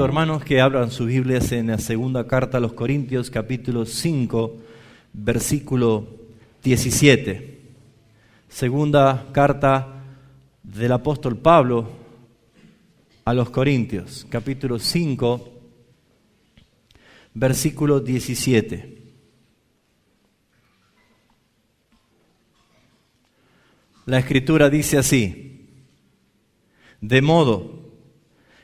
invito, hermanos, que abran sus Biblias en la segunda carta a los Corintios, capítulo 5, versículo 17. Segunda carta del apóstol Pablo a los Corintios, capítulo 5, versículo 17. La Escritura dice así: de modo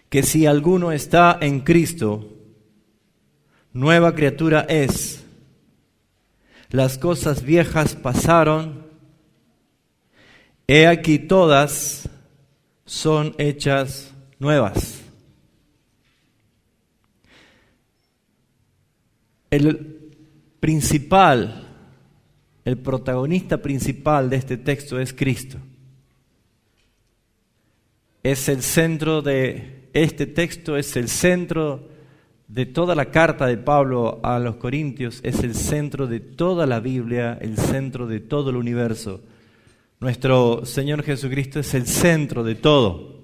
que si alguno está en Cristo, nueva criatura es. Las cosas viejas pasaron, he aquí todas son hechas nuevas. El protagonista principal de este texto es Cristo. Es el centro de este texto, es el centro de toda la carta de Pablo a los Corintios, es el centro de toda la Biblia, el centro de todo el universo. Nuestro Señor Jesucristo es el centro de todo.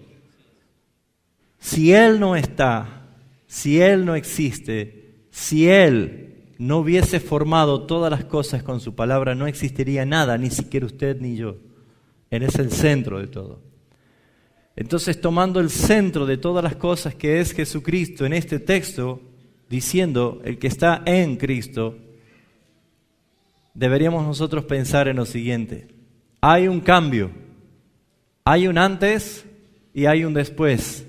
Si Él no está, si Él no existe, si Él no hubiese formado todas las cosas con su palabra, no existiría nada, ni siquiera usted ni yo. Él es el centro de todo. Entonces, tomando el centro de todas las cosas, que es Jesucristo, en este texto, diciendo el que está en Cristo, deberíamos nosotros pensar en lo siguiente: hay un cambio, hay un antes y hay un después.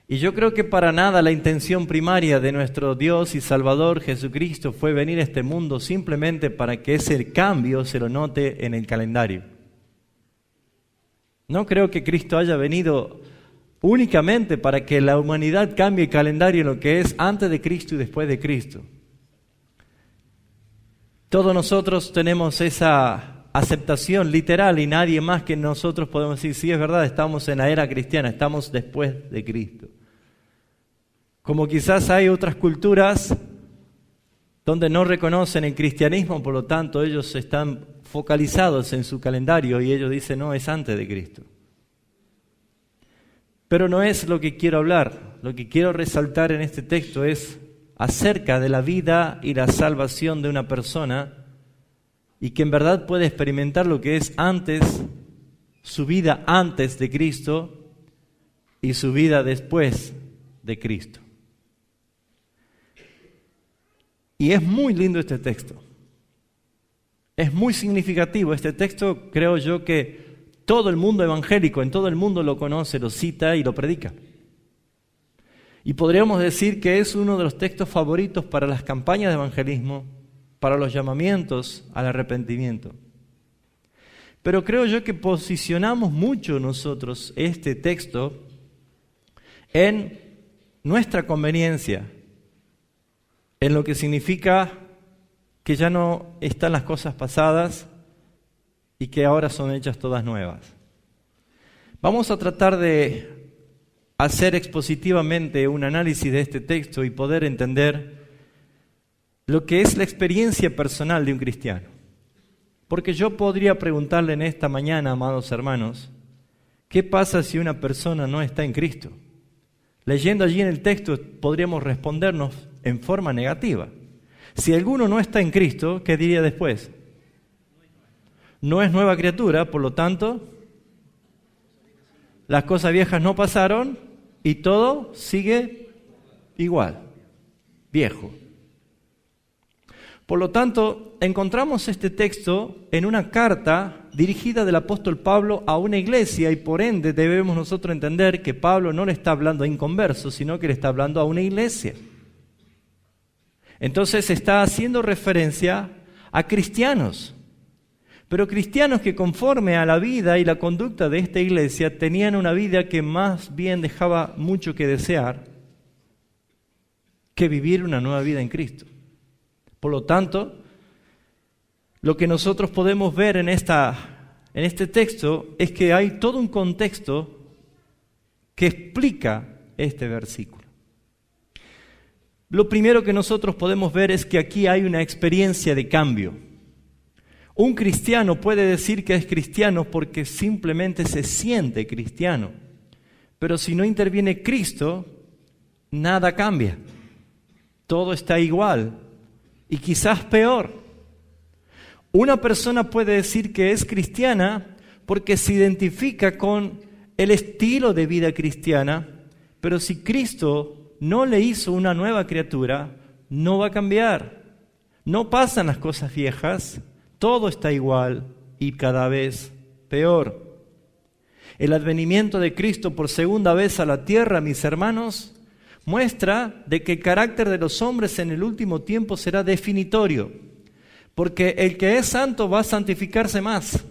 Y yo creo que para nada la intención primaria de nuestro Dios y Salvador Jesucristo fue venir a este mundo simplemente para que ese cambio se lo note en el calendario. No creo que Cristo haya venido únicamente para que la humanidad cambie el calendario en lo que es antes de Cristo y después de Cristo. Todos nosotros tenemos esa aceptación literal y nadie más que nosotros podemos decir: sí, es verdad, estamos en la era cristiana, estamos después de Cristo. Como quizás hay otras culturas donde no reconocen el cristianismo, por lo tanto ellos están focalizados en su calendario y ellos dicen: no, es antes de Cristo. Pero no es lo que quiero hablar. Lo que quiero resaltar en este texto es acerca de la vida y la salvación de una persona, y que en verdad puede experimentar lo que es antes, su vida antes de Cristo y su vida después de Cristo. Y es muy lindo este texto. Es muy significativo este texto. Creo yo que todo el mundo evangélico, en todo el mundo lo conoce, lo cita y lo predica. Y podríamos decir que es uno de los textos favoritos para las campañas de evangelismo, para los llamamientos al arrepentimiento. Pero creo yo que posicionamos mucho nosotros este texto en nuestra conveniencia, en lo que significa que ya no están las cosas pasadas y que ahora son hechas todas nuevas. Vamos a tratar de hacer expositivamente un análisis de este texto y poder entender lo que es la experiencia personal de un cristiano. Porque yo podría preguntarle en esta mañana, amados hermanos, ¿qué pasa si una persona no está en Cristo? Leyendo allí en el texto podríamos respondernos en forma negativa. Si alguno no está en Cristo, ¿qué diría después? No es nueva criatura, por lo tanto, las cosas viejas no pasaron y todo sigue igual, viejo. Por lo tanto, encontramos este texto en una carta dirigida del apóstol Pablo a una iglesia, y por ende debemos nosotros entender que Pablo no le está hablando a inconversos, sino que le está hablando a una iglesia. Entonces está haciendo referencia a cristianos, pero cristianos que conforme a la vida y la conducta de esta iglesia tenían una vida que más bien dejaba mucho que desear que vivir una nueva vida en Cristo. Por lo tanto, lo que nosotros podemos ver en este texto es que hay todo un contexto que explica este versículo. Lo primero que nosotros podemos ver es que aquí hay una experiencia de cambio. Un cristiano puede decir que es cristiano porque simplemente se siente cristiano, pero si no interviene Cristo, nada cambia. Todo está igual y quizás peor. Una persona puede decir que es cristiana porque se identifica con el estilo de vida cristiana, pero si Cristo no le hizo una nueva criatura, no va a cambiar. No pasan las cosas viejas, todo está igual y cada vez peor. El advenimiento de Cristo por segunda vez a la tierra, mis hermanos, muestra de que el carácter de los hombres en el último tiempo será definitorio, porque el que es santo va a santificarse más,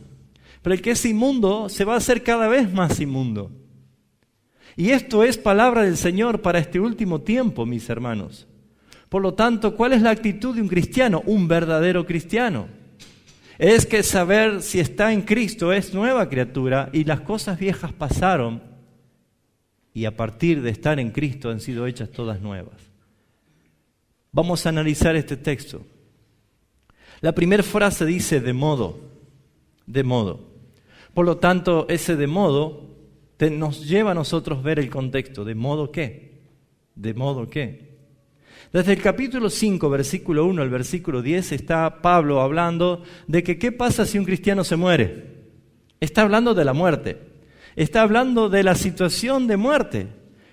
pero el que es inmundo se va a hacer cada vez más inmundo. Y esto es palabra del Señor para este último tiempo, mis hermanos. Por lo tanto, ¿cuál es la actitud de un cristiano? Un verdadero cristiano. Es que saber si está en Cristo es nueva criatura y las cosas viejas pasaron y a partir de estar en Cristo han sido hechas todas nuevas. Vamos a analizar este texto. La primera frase dice de modo, de modo. Por lo tanto, ese de modo nos lleva a nosotros ver el contexto. ¿De modo qué? ¿De modo qué? Desde el capítulo 5, versículo 1 al versículo 10, está Pablo hablando de que qué pasa si un cristiano se muere. Está hablando de la muerte. Está hablando de la situación de muerte.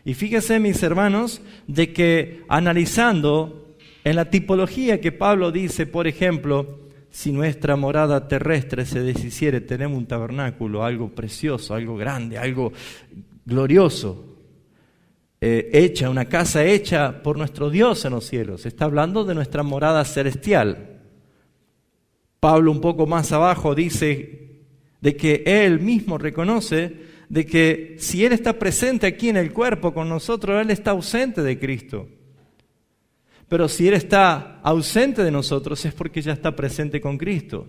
Y fíjense, mis hermanos, de que analizando en la tipología que Pablo dice, por ejemplo, si nuestra morada terrestre se deshiciere, tenemos un tabernáculo, algo precioso, algo grande, algo glorioso. Una casa hecha por nuestro Dios en los cielos. Está hablando de nuestra morada celestial. Pablo un poco más abajo dice de que él mismo reconoce de que si él está presente aquí en el cuerpo con nosotros, él está ausente de Cristo. Pero si él está ausente de nosotros es porque ya está presente con Cristo.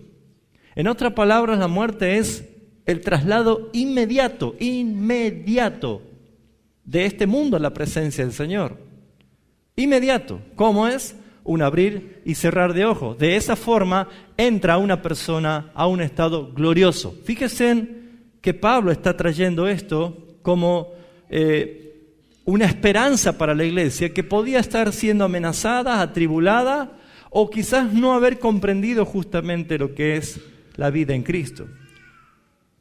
En otras palabras, la muerte es el traslado inmediato de este mundo a la presencia del Señor. Inmediato. ¿Cómo es? Un abrir y cerrar de ojos. De esa forma entra una persona a un estado glorioso. Fíjense que Pablo está trayendo esto como una esperanza para la iglesia que podía estar siendo amenazada, atribulada o quizás no haber comprendido justamente lo que es la vida en Cristo.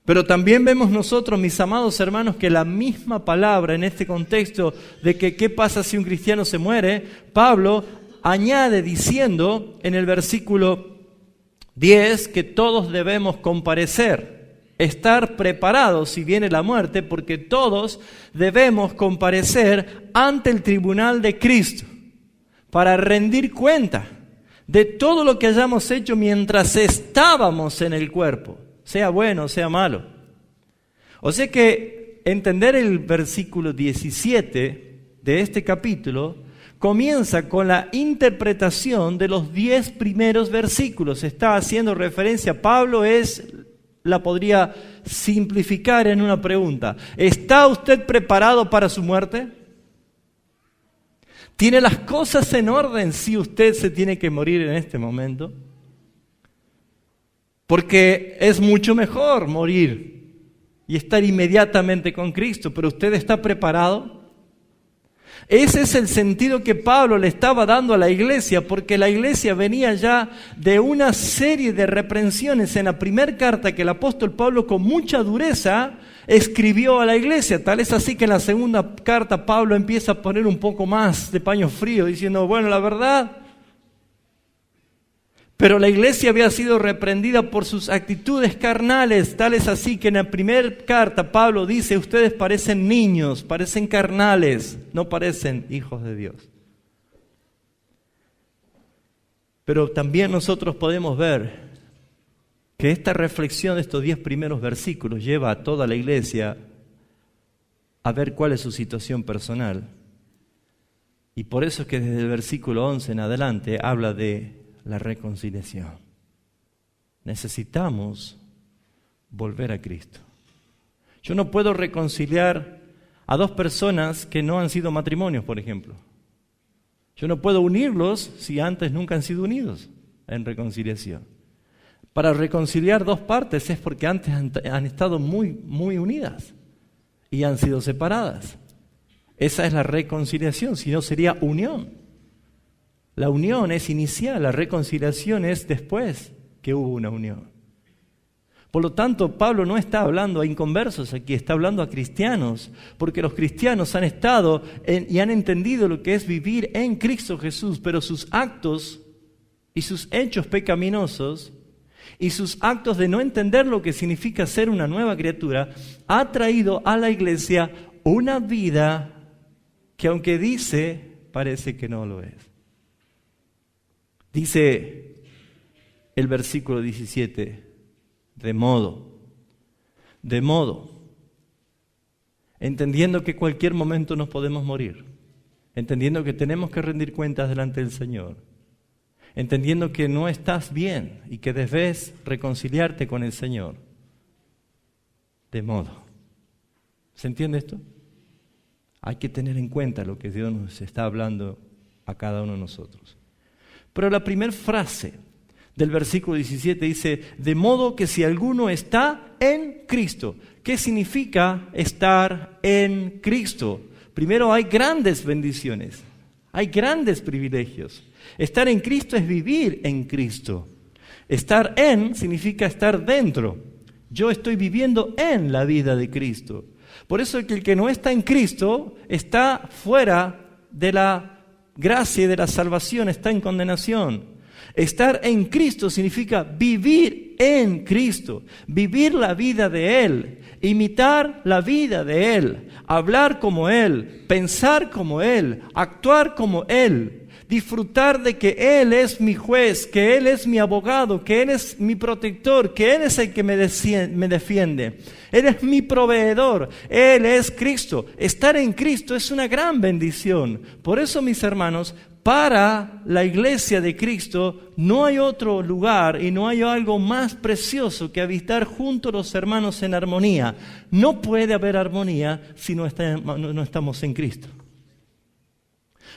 Pero también vemos nosotros, mis amados hermanos, que la misma palabra en este contexto de que qué pasa si un cristiano se muere, Pablo añade diciendo en el versículo 10 que todos debemos comparecer, estar preparados si viene la muerte, porque todos debemos comparecer ante el tribunal de Cristo para rendir cuenta de todo lo que hayamos hecho mientras estábamos en el cuerpo, sea bueno, sea malo. O sea que entender el versículo 17 de este capítulo comienza con la interpretación de los 10 primeros versículos. Está haciendo referencia, Pablo la podría simplificar en una pregunta. ¿Está usted preparado para su muerte? ¿Tiene las cosas en orden si usted se tiene que morir en este momento? Porque es mucho mejor morir y estar inmediatamente con Cristo, pero ¿usted está preparado? Ese es el sentido que Pablo le estaba dando a la iglesia, porque la iglesia venía ya de una serie de reprensiones en la primera carta que el apóstol Pablo con mucha dureza escribió a la iglesia. Tal es así que en la segunda carta Pablo empieza a poner un poco más de paño frío, diciendo, bueno, la verdad. Pero la iglesia había sido reprendida por sus actitudes carnales. Tal es así que en la primera carta Pablo dice, ustedes parecen niños, parecen carnales, no parecen hijos de Dios. Pero también nosotros podemos ver que esta reflexión de estos 10 primeros versículos lleva a toda la iglesia a ver cuál es su situación personal. Y por eso es que desde el versículo 11 en adelante habla de la reconciliación. Necesitamos volver a Cristo. Yo no puedo reconciliar a dos personas que no han sido matrimonios, por ejemplo. Yo no puedo unirlos si antes nunca han sido unidos en reconciliación. Para reconciliar dos partes es porque antes han estado muy unidas y han sido separadas. Esa es la reconciliación, si no sería unión. La unión es inicial, la reconciliación es después que hubo una unión. Por lo tanto, Pablo no está hablando a inconversos aquí, está hablando a cristianos, porque los cristianos han estado y han entendido lo que es vivir en Cristo Jesús, pero sus actos y sus hechos pecaminosos y sus actos de no entender lo que significa ser una nueva criatura, ha traído a la iglesia una vida que aunque dice, parece que no lo es. Dice el versículo 17, de modo, entendiendo que cualquier momento nos podemos morir, entendiendo que tenemos que rendir cuentas delante del Señor, entendiendo que no estás bien y que debes reconciliarte con el Señor. De modo. ¿Se entiende esto? Hay que tener en cuenta lo que Dios nos está hablando a cada uno de nosotros. Pero la primera frase del versículo 17 dice, de modo que si alguno está en Cristo. ¿Qué significa estar en Cristo? Primero, hay grandes bendiciones, hay grandes privilegios. Estar en Cristo es vivir en Cristo. Estar en significa estar dentro. Yo estoy viviendo en la vida de Cristo. Por eso que el que no está en Cristo está fuera de la gracia y de la salvación, está en condenación. Estar en Cristo significa vivir en Cristo, vivir la vida de Él, imitar la vida de Él, hablar como Él, pensar como Él, actuar como Él, disfrutar de que Él es mi juez, que Él es mi abogado, que Él es mi protector, que Él es el que me defiende. Él es mi proveedor, Él es Cristo. Estar en Cristo es una gran bendición. Por eso, mis hermanos, para la iglesia de Cristo no hay otro lugar y no hay algo más precioso que habitar junto a los hermanos en armonía. No puede haber armonía si no estamos en Cristo.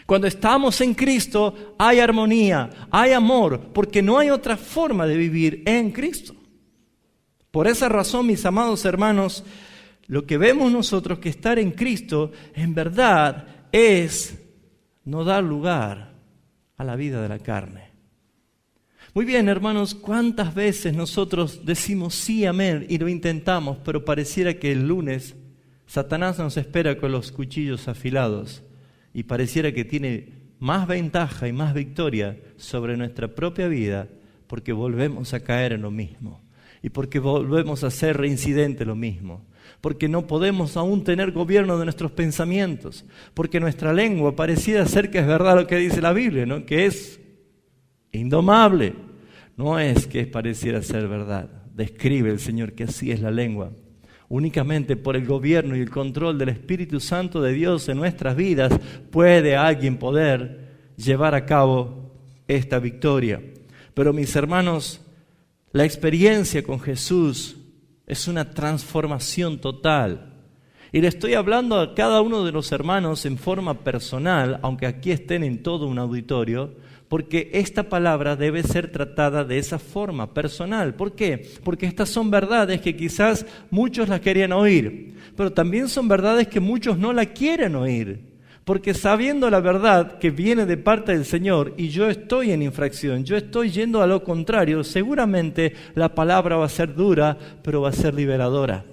Cuando estamos en Cristo hay armonía, hay amor, porque no hay otra forma de vivir en Cristo. Por esa razón, mis amados hermanos, lo que vemos nosotros que estar en Cristo en verdad es no dar lugar a la vida de la carne. Muy bien, hermanos, ¿cuántas veces nosotros decimos sí, amén, y lo intentamos, pero pareciera que el lunes Satanás nos espera con los cuchillos afilados y pareciera que tiene más ventaja y más victoria sobre nuestra propia vida porque volvemos a caer en lo mismo y porque volvemos a ser reincidente lo mismo? Porque no podemos aún tener gobierno de nuestros pensamientos, porque nuestra lengua pareciera ser que es verdad lo que dice la Biblia, ¿no? Que es indomable. No es que pareciera ser verdad. Describe el Señor que así es la lengua. Únicamente por el gobierno y el control del Espíritu Santo de Dios en nuestras vidas puede alguien poder llevar a cabo esta victoria. Pero mis hermanos, la experiencia con Jesús es una transformación total. Y le estoy hablando a cada uno de los hermanos en forma personal, aunque aquí estén en todo un auditorio, porque esta palabra debe ser tratada de esa forma personal. ¿Por qué? Porque estas son verdades que quizás muchos las querían oír, pero también son verdades que muchos no la quieren oír. Porque sabiendo la verdad que viene de parte del Señor y yo estoy en infracción, yo estoy yendo a lo contrario, seguramente la palabra va a ser dura, pero va a ser liberadora.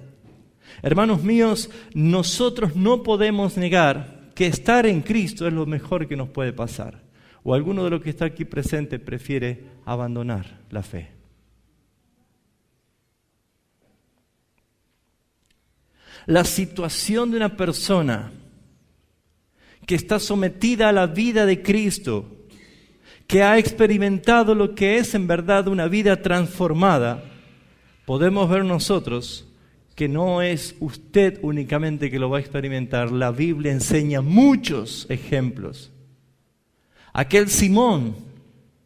Hermanos míos, nosotros no podemos negar que estar en Cristo es lo mejor que nos puede pasar. ¿O alguno de los que está aquí presente prefiere abandonar la fe? La situación de una persona que está sometida a la vida de Cristo, que ha experimentado lo que es en verdad una vida transformada, podemos ver nosotros que no es usted únicamente que lo va a experimentar. La Biblia enseña muchos ejemplos. Aquel Simón,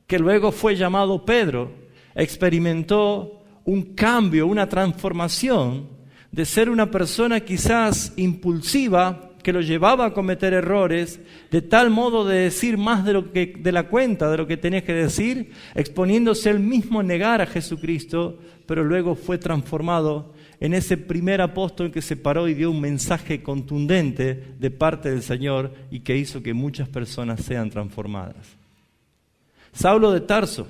que luego fue llamado Pedro, experimentó un cambio, una transformación de ser una persona quizás impulsiva, que lo llevaba a cometer errores, de tal modo de decir más de la cuenta de lo que tenía que decir, exponiéndose él mismo a negar a Jesucristo, pero luego fue transformado en ese primer apóstol que se paró y dio un mensaje contundente de parte del Señor y que hizo que muchas personas sean transformadas. Saulo de Tarso.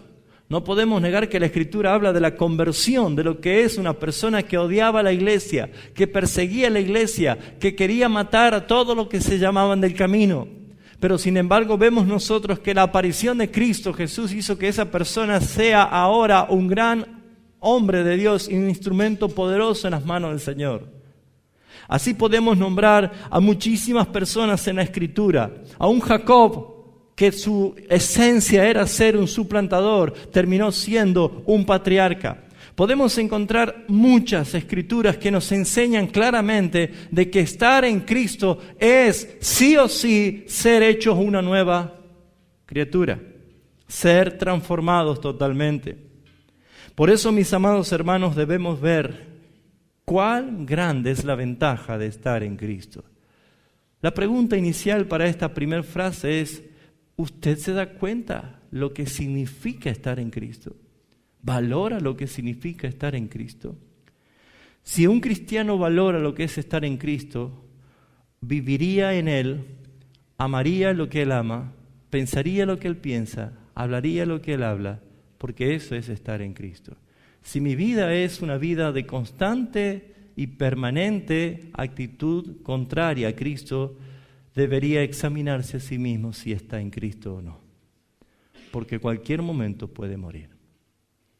No podemos negar que la Escritura habla de la conversión, de lo que es una persona que odiaba a la iglesia, que perseguía a la iglesia, que quería matar a todos los que se llamaban del camino. Pero sin embargo vemos nosotros que la aparición de Cristo Jesús hizo que esa persona sea ahora un gran hombre de Dios y un instrumento poderoso en las manos del Señor. Así podemos nombrar a muchísimas personas en la Escritura, a un Jacob, que su esencia era ser un suplantador, terminó siendo un patriarca. Podemos encontrar muchas escrituras que nos enseñan claramente de que estar en Cristo es sí o sí ser hechos una nueva criatura, ser transformados totalmente. Por eso, mis amados hermanos, debemos ver cuán grande es la ventaja de estar en Cristo. La pregunta inicial para esta primera frase es: ¿usted se da cuenta lo que significa estar en Cristo? ¿Valora lo que significa estar en Cristo? Si un cristiano valora lo que es estar en Cristo, viviría en Él, amaría lo que Él ama, pensaría lo que Él piensa, hablaría lo que Él habla, porque eso es estar en Cristo. Si mi vida es una vida de constante y permanente actitud contraria a Cristo, debería examinarse a sí mismo si está en Cristo o no. Porque cualquier momento puede morir.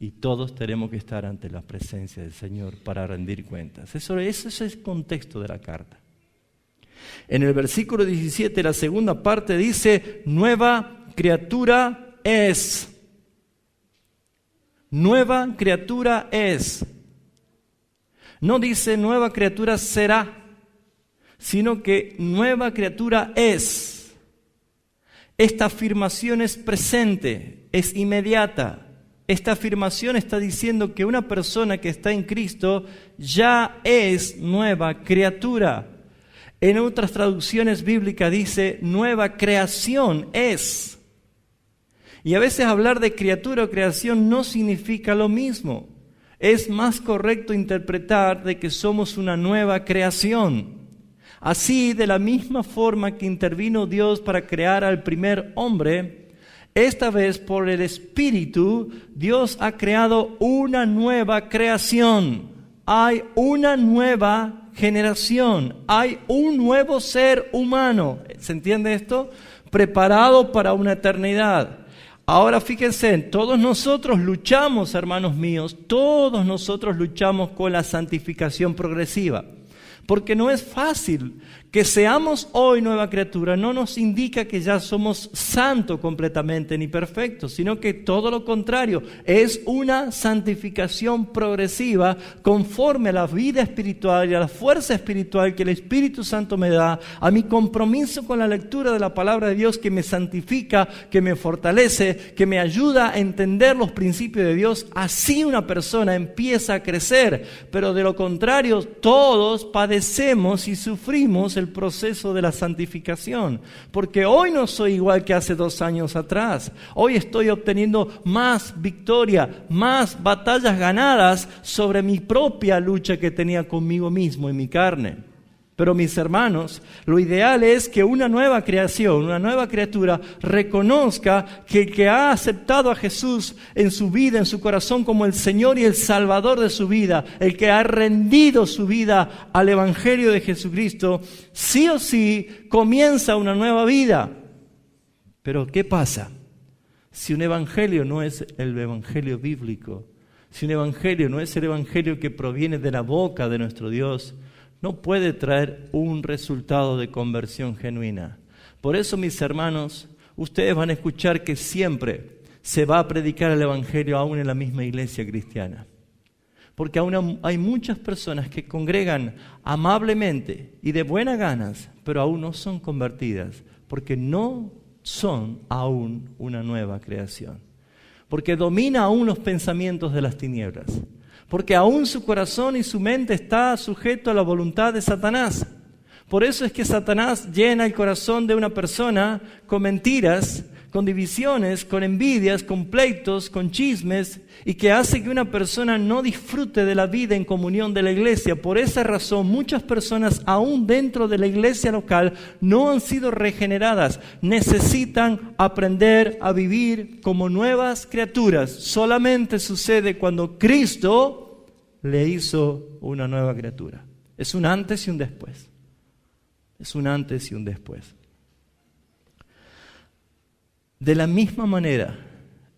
Y todos tenemos que estar ante la presencia del Señor para rendir cuentas. Eso es el contexto de la carta. En el versículo 17, la segunda parte dice: nueva criatura es. Nueva criatura es. No dice nueva criatura será, sino que nueva criatura es. Esta afirmación es presente, es inmediata. Esta afirmación está diciendo que una persona que está en Cristo ya es nueva criatura. En otras traducciones bíblicas dice nueva creación es. Y a veces hablar de criatura o creación no significa lo mismo. Es más correcto interpretar de que somos una nueva creación. Así, de la misma forma que intervino Dios para crear al primer hombre, esta vez por el Espíritu, Dios ha creado una nueva creación. Hay una nueva generación, hay un nuevo ser humano. ¿Se entiende esto? Preparado para una eternidad. Ahora fíjense, todos nosotros luchamos, hermanos míos, todos nosotros luchamos con la santificación progresiva. Porque no es fácil. Que seamos hoy nueva criatura no nos indica que ya somos santos completamente ni perfectos, sino que todo lo contrario, es una santificación progresiva conforme a la vida espiritual y a la fuerza espiritual que el Espíritu Santo me da, a mi compromiso con la lectura de la palabra de Dios que me santifica, que me fortalece, que me ayuda a entender los principios de Dios. Así una persona empieza a crecer, pero de lo contrario todos padecemos y sufrimos el proceso de la santificación, porque hoy no soy igual que hace 2 años atrás. Hoy estoy obteniendo más victoria, más batallas ganadas sobre mi propia lucha que tenía conmigo mismo en mi carne. Pero mis hermanos, lo ideal es que una nueva creación, una nueva criatura reconozca que el que ha aceptado a Jesús en su vida, en su corazón como el Señor y el Salvador de su vida, el que ha rendido su vida al Evangelio de Jesucristo, sí o sí comienza una nueva vida. Pero ¿qué pasa? Si un evangelio no es el evangelio bíblico, si un evangelio no es el evangelio que proviene de la boca de nuestro Dios, no puede traer un resultado de conversión genuina. Por eso, mis hermanos, ustedes van a escuchar que siempre se va a predicar el evangelio aún en la misma iglesia cristiana. Porque aún hay muchas personas que congregan amablemente y de buenas ganas, pero aún no son convertidas, porque no son aún una nueva creación. Porque domina aún los pensamientos de las tinieblas. Porque aún su corazón y su mente está sujeto a la voluntad de Satanás. Por eso es que Satanás llena el corazón de una persona con mentiras, con divisiones, con envidias, con pleitos, con chismes, y que hace que una persona no disfrute de la vida en comunión de la iglesia. Por esa razón, muchas personas, aún dentro de la iglesia local, no han sido regeneradas. Necesitan aprender a vivir como nuevas criaturas. Solamente sucede cuando Cristo le hizo una nueva criatura. Es un antes y un después. Es un antes y un después. De la misma manera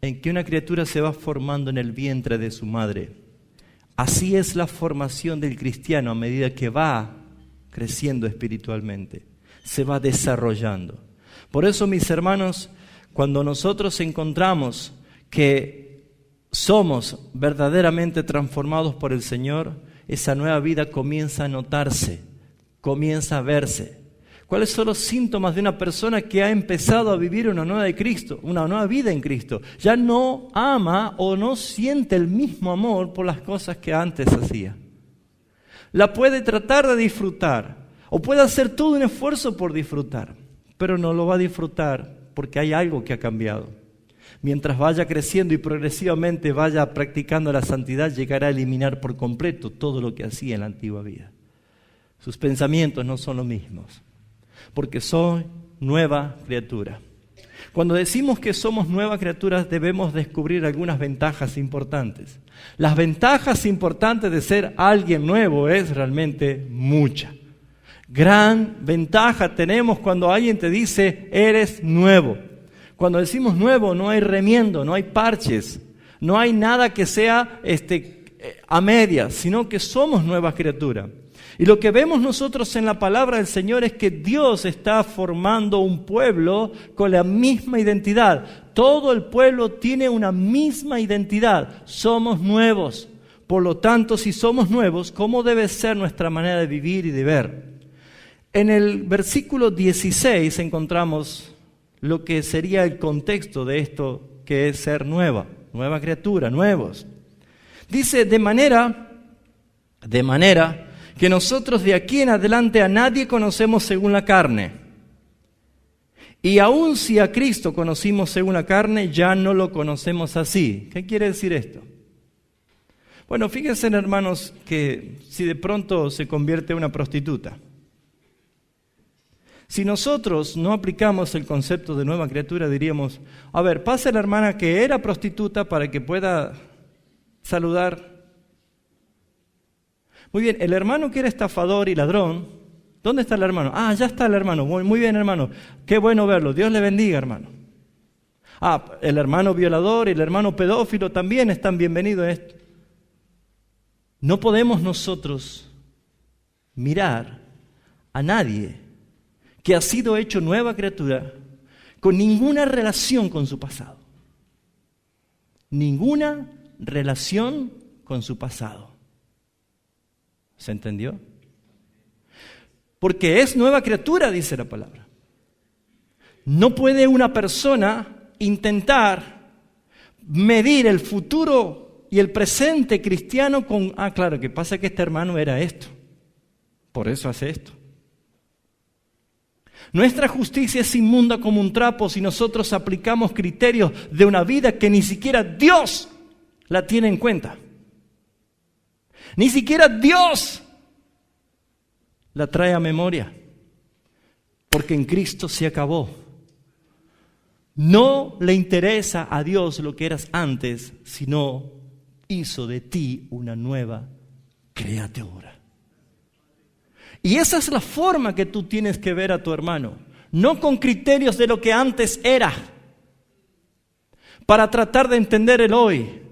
en que una criatura se va formando en el vientre de su madre, así es la formación del cristiano a medida que va creciendo espiritualmente, se va desarrollando. Por eso, mis hermanos, cuando nosotros encontramos que somos verdaderamente transformados por el Señor, esa nueva vida comienza a notarse, comienza a verse. ¿Cuáles son los síntomas de una persona que ha empezado a vivir una nueva vida en Cristo? Ya no ama o no siente el mismo amor por las cosas que antes hacía. La puede tratar de disfrutar o puede hacer todo un esfuerzo por disfrutar, pero no lo va a disfrutar porque hay algo que ha cambiado. Mientras vaya creciendo y progresivamente vaya practicando la santidad, llegará a eliminar por completo todo lo que hacía en la antigua vida. Sus pensamientos no son los mismos, porque soy nueva criatura. Cuando decimos que somos nuevas criaturas, debemos descubrir algunas ventajas importantes. Las ventajas importantes de ser alguien nuevo es realmente mucha. Gran ventaja tenemos cuando alguien te dice, eres nuevo. Cuando decimos nuevo, no hay remiendo, no hay parches, no hay nada que sea a medias, sino que somos nuevas criaturas. Y lo que vemos nosotros en la palabra del Señor es que Dios está formando un pueblo con la misma identidad. Todo el pueblo tiene una misma identidad. Somos nuevos. Por lo tanto, si somos nuevos, ¿cómo debe ser nuestra manera de vivir y de ver? En el versículo 16 encontramos lo que sería el contexto de esto que es ser nueva criatura, nuevos. Dice, de manera que nosotros de aquí en adelante a nadie conocemos según la carne. Y aun si a Cristo conocimos según la carne, ya no lo conocemos así. ¿Qué quiere decir esto? Bueno, fíjense, hermanos, que si de pronto se convierte en una prostituta, si nosotros no aplicamos el concepto de nueva criatura, diríamos, a ver, pase la hermana que era prostituta para que pueda saludar. Muy bien, el hermano que era estafador y ladrón, ¿dónde está el hermano? Ah, ya está el hermano, muy bien, hermano, qué bueno verlo, Dios le bendiga, hermano. Ah, el hermano violador y el hermano pedófilo también están bienvenidos a esto. No podemos nosotros mirar a nadie que ha sido hecho nueva criatura con ninguna relación con su pasado. Ninguna relación con su pasado. ¿Se entendió? Porque es nueva criatura, dice la palabra. No puede una persona intentar medir el futuro y el presente cristiano con, claro, que pasa que este hermano era esto, por eso hace esto. Nuestra justicia es inmunda como un trapo si nosotros aplicamos criterios de una vida que ni siquiera Dios la tiene en cuenta. Ni siquiera Dios la trae a memoria, porque en Cristo se acabó. No le interesa a Dios lo que eras antes, sino hizo de ti una nueva criatura. Y esa es la forma que tú tienes que ver a tu hermano, no con criterios de lo que antes era, para tratar de entender el hoy.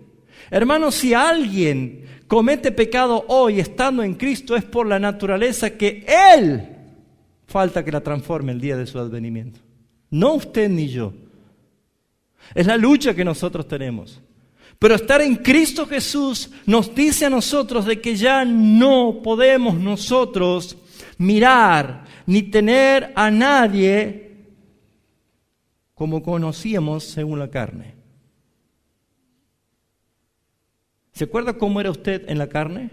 Hermano, si alguien comete pecado hoy estando en Cristo, es por la naturaleza que Él falta que la transforme el día de su advenimiento. No usted ni yo. Es la lucha que nosotros tenemos. Pero estar en Cristo Jesús nos dice a nosotros de que ya no podemos nosotros mirar ni tener a nadie como conocíamos según la carne. ¿Se acuerda cómo era usted en la carne?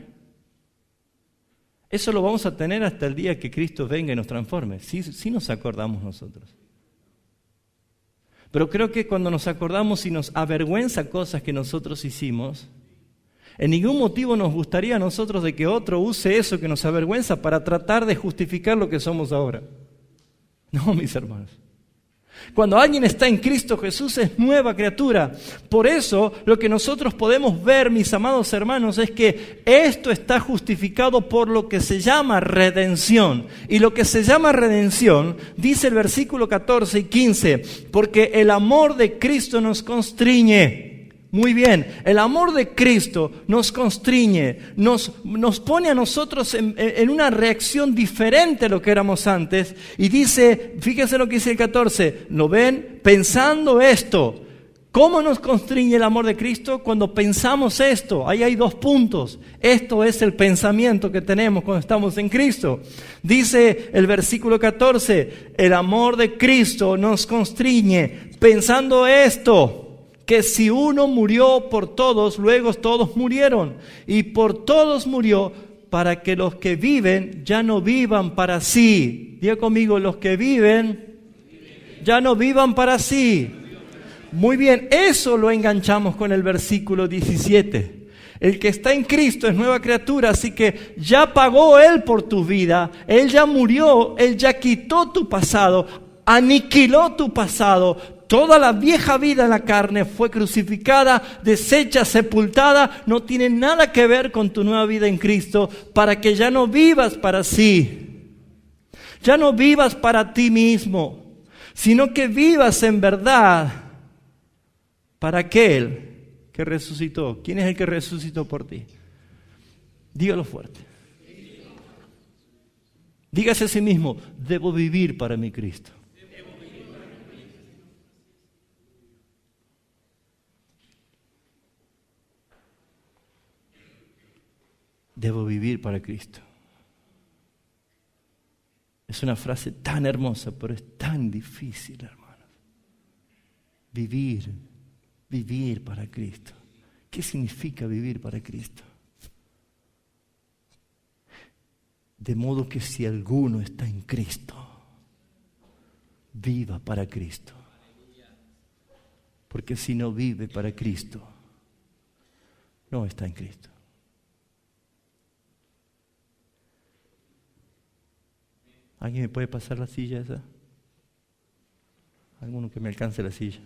Eso lo vamos a tener hasta el día que Cristo venga y nos transforme. Sí nos acordamos nosotros. Pero creo que cuando nos acordamos y nos avergüenza cosas que nosotros hicimos, en ningún motivo nos gustaría a nosotros de que otro use eso que nos avergüenza para tratar de justificar lo que somos ahora. No, mis hermanos. Cuando alguien está en Cristo Jesús es nueva criatura. Por eso lo que nosotros podemos ver, mis amados hermanos, es que esto está justificado por lo que se llama redención. Y lo que se llama redención, dice el versículo 14 y 15, porque el amor de Cristo nos constriñe. Muy bien, el amor de Cristo nos constriñe, nos pone a nosotros en una reacción diferente a lo que éramos antes. Y dice, fíjense lo que dice el 14, ¿lo ven? Pensando esto. ¿Cómo nos constriñe el amor de Cristo? Cuando pensamos esto. Ahí hay 2 puntos. Esto es el pensamiento que tenemos cuando estamos en Cristo. Dice el versículo 14, el amor de Cristo nos constriñe. Pensando esto, que si uno murió por todos, luego todos murieron. Y por todos murió para que los que viven ya no vivan para sí. Diga conmigo, los que viven ya no vivan para sí. Muy bien, eso lo enganchamos con el versículo 17. El que está en Cristo es nueva criatura, así que ya pagó Él por tu vida. Él ya murió, Él ya quitó tu pasado, aniquiló tu pasado. Toda la vieja vida en la carne fue crucificada, deshecha, sepultada. No tiene nada que ver con tu nueva vida en Cristo, para que ya no vivas para sí. Ya no vivas para ti mismo, sino que vivas en verdad para aquel que resucitó. ¿Quién es el que resucitó por ti? Dígalo fuerte. Dígase a sí mismo, debo vivir para mi Cristo. Debo vivir para Cristo. Es una frase tan hermosa, pero es tan difícil, hermanos. Vivir para Cristo. ¿Qué significa vivir para Cristo? De modo que si alguno está en Cristo, viva para Cristo. Porque si no vive para Cristo, no está en Cristo. ¿Alguien me puede pasar la silla esa? ¿Alguno que me alcance la silla?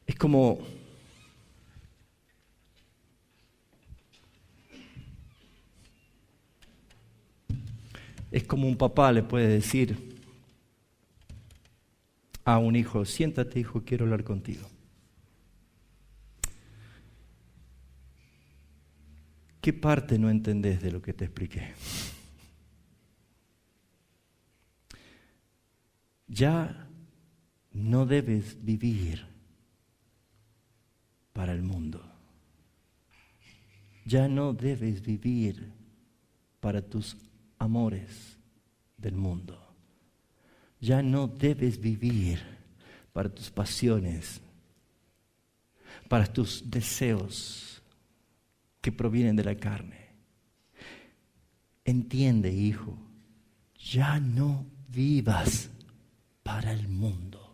Es como un papá le puede decir a un hijo, siéntate hijo, quiero hablar contigo. ¿Qué parte no entendés de lo que te expliqué? Ya no debes vivir para el mundo. Ya no debes vivir para tus amores del mundo. Ya no debes vivir para tus pasiones, para tus deseos que provienen de la carne. Entiende, hijo, ya no vivas para el mundo.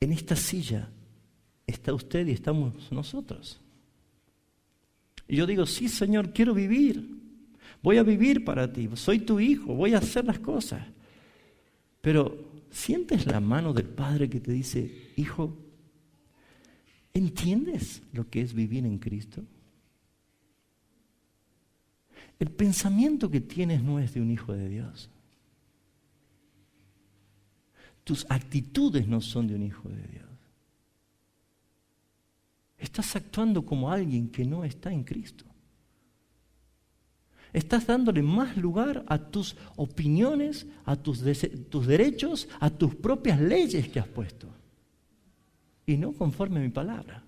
En esta silla está usted y estamos nosotros. Y yo digo, sí, Señor, quiero vivir. Voy a vivir para ti. Soy tu hijo, voy a hacer las cosas. Pero, ¿sientes la mano del Padre que te dice, hijo, ¿entiendes lo que es vivir en Cristo? El pensamiento que tienes no es de un hijo de Dios. Tus actitudes no son de un hijo de Dios. Estás actuando como alguien que no está en Cristo. Estás dándole más lugar a tus opiniones, a tus derechos, a tus propias leyes que has puesto. Y no conforme a mi palabra.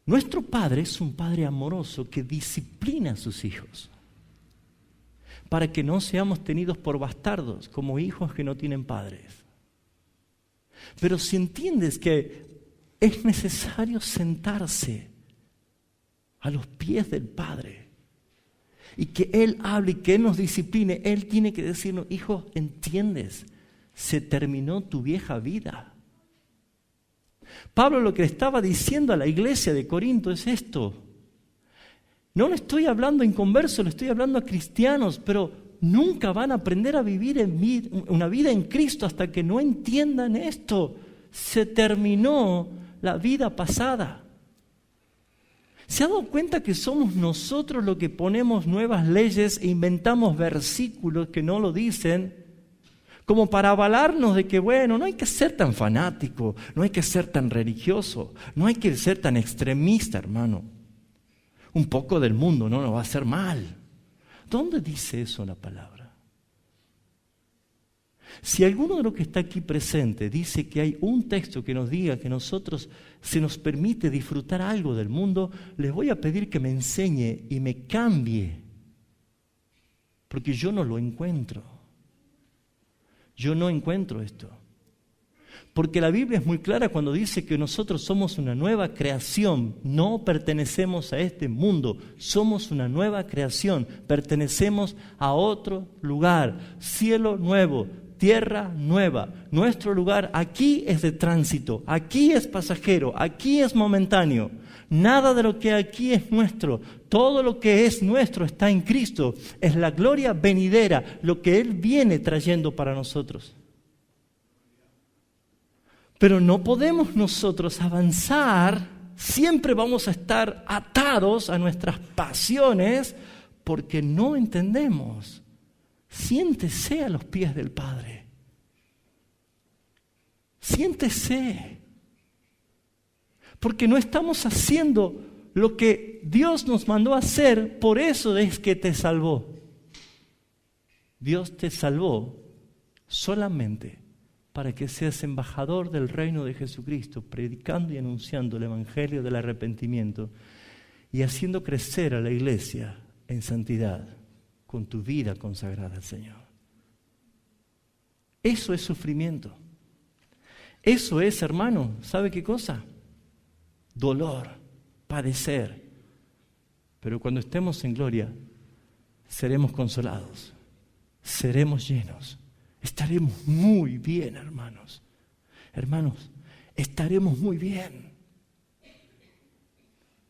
Nuestro Padre es un Padre amoroso que disciplina a sus hijos para que no seamos tenidos por bastardos, como hijos que no tienen padres. Pero si entiendes que Es necesario sentarse a los pies del Padre y que Él hable y que Él nos discipline. Él tiene que decirnos: hijo, ¿entiendes? Se terminó tu vieja vida. Pablo lo que estaba diciendo a la iglesia de Corinto es esto. No le estoy hablando a inconversos, le estoy hablando a cristianos, pero nunca van a aprender a vivir una vida en Cristo hasta que no entiendan esto. Se terminó la vida pasada. ¿Se ha dado cuenta que somos nosotros los que ponemos nuevas leyes e inventamos versículos que no lo dicen? Como para avalarnos de que, bueno, no hay que ser tan fanático, no hay que ser tan religioso, no hay que ser tan extremista, hermano. Un poco del mundo no nos va a hacer mal. ¿Dónde dice eso la palabra? Si alguno de los que está aquí presente dice que hay un texto que nos diga que nosotros se nos permite disfrutar algo del mundo, les voy a pedir que me enseñe y me cambie, porque yo no lo encuentro. Yo no encuentro esto. Porque la Biblia es muy clara cuando dice que nosotros somos una nueva creación, no pertenecemos a este mundo, somos una nueva creación, pertenecemos a otro lugar, cielo nuevo, tierra nueva. Nuestro lugar aquí es de tránsito, aquí es pasajero, aquí es momentáneo. Nada de lo que aquí es nuestro, todo lo que es nuestro está en Cristo, es la gloria venidera, lo que Él viene trayendo para nosotros. Pero no podemos nosotros avanzar, siempre vamos a estar atados a nuestras pasiones porque no entendemos. Siéntese a los pies del Padre. Siéntese. Porque no estamos haciendo lo que Dios nos mandó a hacer, por eso es que te salvó. Dios te salvó solamente para que seas embajador del reino de Jesucristo, predicando y anunciando el evangelio del arrepentimiento y haciendo crecer a la iglesia en santidad con tu vida consagrada al Señor. Eso es sufrimiento. Eso es, hermano, ¿sabe qué cosa? Dolor, padecer. Pero cuando estemos en gloria, seremos consolados, seremos llenos, estaremos muy bien, hermanos. Hermanos, estaremos muy bien.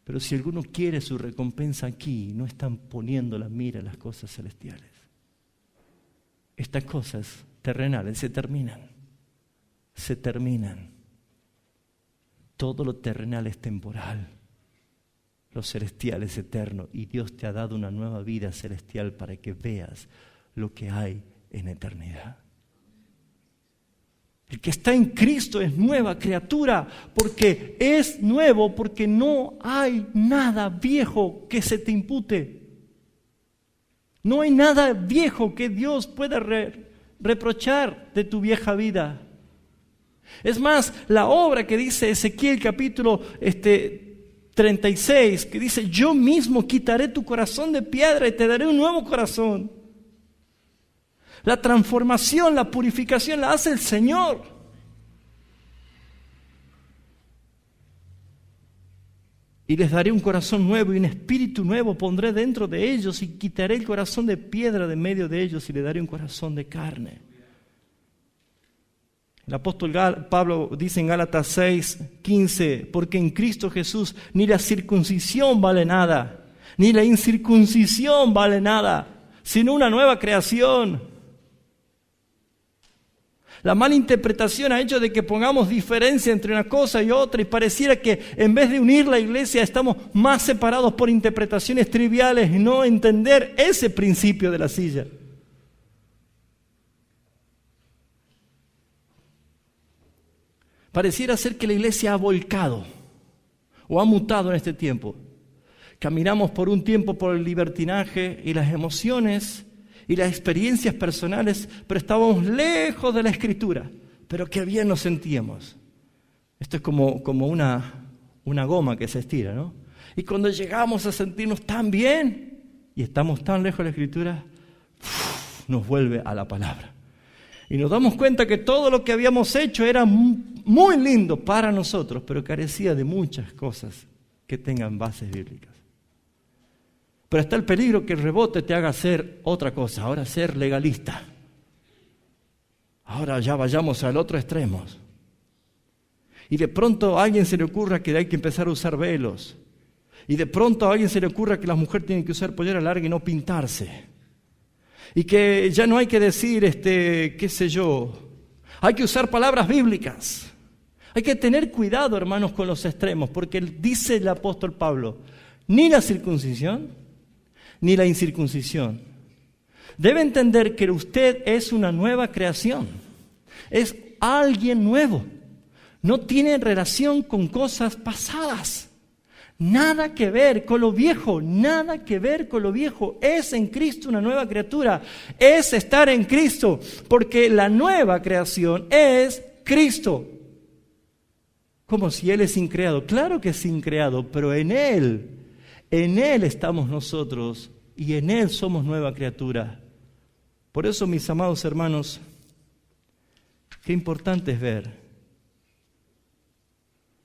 Pero si alguno quiere su recompensa aquí, no están poniendo la mira en las cosas celestiales. Estas cosas terrenales se terminan. Todo lo terrenal es temporal. Lo celestial es eterno. Y Dios te ha dado una nueva vida celestial para que veas lo que hay en eternidad. El que está en Cristo es nueva criatura, porque es nuevo, porque no hay nada viejo que se te impute. No hay nada viejo que Dios pueda reprochar de tu vieja vida. Es más, la obra que dice Ezequiel capítulo 36, que dice: yo mismo quitaré tu corazón de piedra y te daré un nuevo corazón. La transformación, la purificación la hace el Señor. Y les daré un corazón nuevo y un espíritu nuevo pondré dentro de ellos, y quitaré el corazón de piedra de medio de ellos y le daré un corazón de carne. El apóstol Pablo dice en Gálatas 6:15: porque en Cristo Jesús ni la circuncisión vale nada, ni la incircuncisión vale nada, sino una nueva creación. La mala interpretación ha hecho de que pongamos diferencia entre una cosa y otra, y pareciera que en vez de unir la iglesia estamos más separados por interpretaciones triviales y no entender ese principio de la silla. Pareciera ser que la iglesia ha volcado o ha mutado en este tiempo. Caminamos por un tiempo por el libertinaje y las emociones y las experiencias personales, pero estábamos lejos de la Escritura. Pero qué bien nos sentíamos. Esto es como una goma que se estira, ¿no? Y cuando llegamos a sentirnos tan bien y estamos tan lejos de la Escritura, nos vuelve a la palabra. Y nos damos cuenta que todo lo que habíamos hecho era muy lindo para nosotros, pero carecía de muchas cosas que tengan bases bíblicas. Pero está el peligro que el rebote te haga hacer otra cosa, ahora ser legalista. Ahora ya vayamos al otro extremo. Y de pronto a alguien se le ocurra que hay que empezar a usar velos. Y de pronto a alguien se le ocurra que las mujeres tienen que usar pollera larga y no pintarse. Y que ya no hay que decir, qué sé yo, hay que usar palabras bíblicas. Hay que tener cuidado, hermanos, con los extremos, porque dice el apóstol Pablo, ni la circuncisión, ni la incircuncisión. Debe entender que usted es una nueva creación, es alguien nuevo. No tiene relación con cosas pasadas. Nada que ver con lo viejo, nada que ver con lo viejo. Es en Cristo una nueva criatura, es estar en Cristo, porque la nueva creación es Cristo. Como si Él es increado. Claro que es increado, pero en Él estamos nosotros y en Él somos nueva criatura. Por eso, mis amados hermanos, qué importante es ver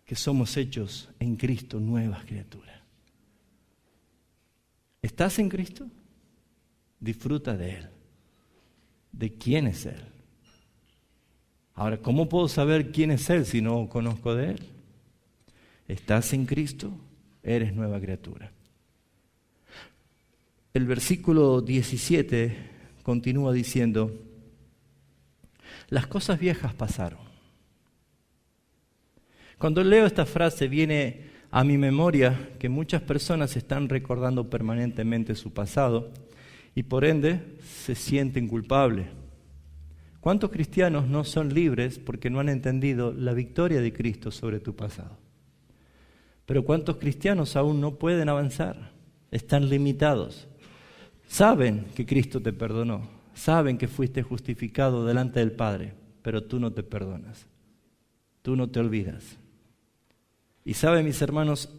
que somos hechos en Cristo nuevas criaturas. ¿Estás en Cristo? Disfruta de Él. ¿De quién es Él? Ahora, ¿cómo puedo saber quién es Él si no conozco de Él? ¿Estás en Cristo? Eres nueva criatura. El versículo 17 continúa diciendo, las cosas viejas pasaron. Cuando leo esta frase viene a mi memoria que muchas personas están recordando permanentemente su pasado y por ende se sienten culpables. ¿Cuántos cristianos no son libres porque no han entendido la victoria de Cristo sobre tu pasado? Pero ¿cuántos cristianos aún no pueden avanzar? Están limitados. Saben que Cristo te perdonó, saben que fuiste justificado delante del Padre, pero tú no te perdonas, tú no te olvidas. Y saben, mis hermanos,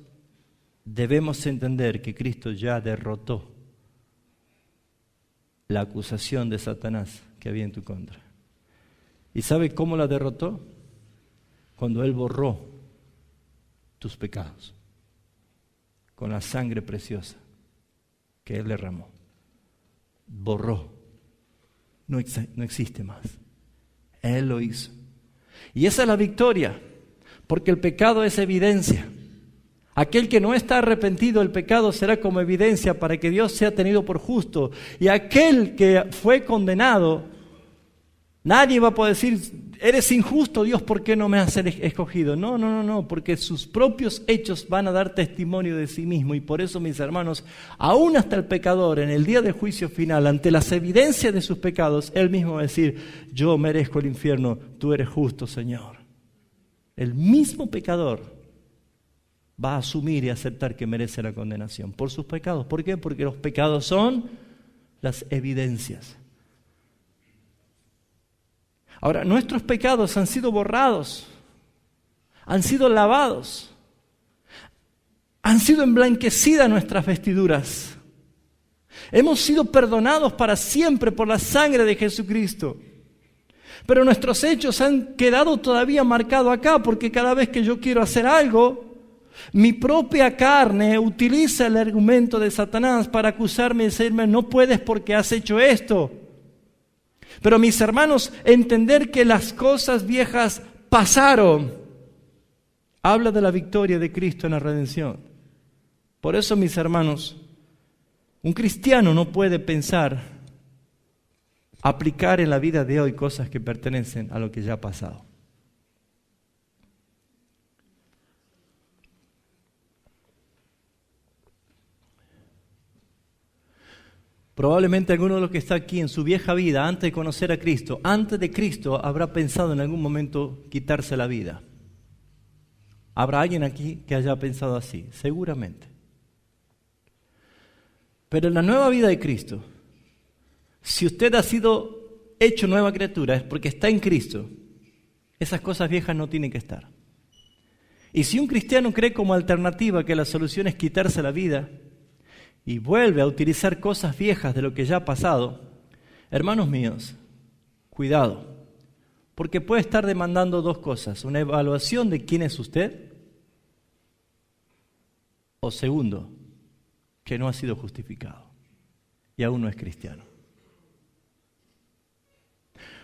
debemos entender que Cristo ya derrotó la acusación de Satanás que había en tu contra. ¿Y sabe cómo la derrotó? Cuando Él borró tus pecados con la sangre preciosa que Él derramó. Borró. No existe más. Él lo hizo. Y esa es la victoria. Porque el pecado es evidencia. Aquel que no está arrepentido del pecado será como evidencia para que Dios sea tenido por justo. Y aquel que fue condenado, nadie va a poder decir, eres injusto Dios, ¿por qué no me has escogido? No, porque sus propios hechos van a dar testimonio de sí mismo. Y por eso, mis hermanos, aún hasta el pecador en el día del juicio final, ante las evidencias de sus pecados, él mismo va a decir, yo merezco el infierno, tú eres justo, Señor. El mismo pecador va a asumir y aceptar que merece la condenación por sus pecados. ¿Por qué? Porque los pecados son las evidencias. Ahora, nuestros pecados han sido borrados, han sido lavados, han sido emblanquecidas nuestras vestiduras. Hemos sido perdonados para siempre por la sangre de Jesucristo. Pero nuestros hechos han quedado todavía marcados acá, porque cada vez que yo quiero hacer algo, mi propia carne utiliza el argumento de Satanás para acusarme y decirme, no puedes porque has hecho esto. Pero mis hermanos, entender que las cosas viejas pasaron, habla de la victoria de Cristo en la redención. Por eso, mis hermanos, un cristiano no puede pensar aplicar en la vida de hoy cosas que pertenecen a lo que ya ha pasado. Probablemente alguno de los que está aquí en su vieja vida, antes de conocer a Cristo, antes de Cristo, habrá pensado en algún momento quitarse la vida. ¿Habrá alguien aquí que haya pensado así? Seguramente. Pero en la nueva vida de Cristo, si usted ha sido hecho nueva criatura, es porque está en Cristo. Esas cosas viejas no tienen que estar. Y si un cristiano cree como alternativa que la solución es quitarse la vida y vuelve a utilizar cosas viejas de lo que ya ha pasado, hermanos míos, cuidado. Porque puede estar demandando dos cosas: una evaluación de quién es usted, o segundo, que no ha sido justificado y aún no es cristiano.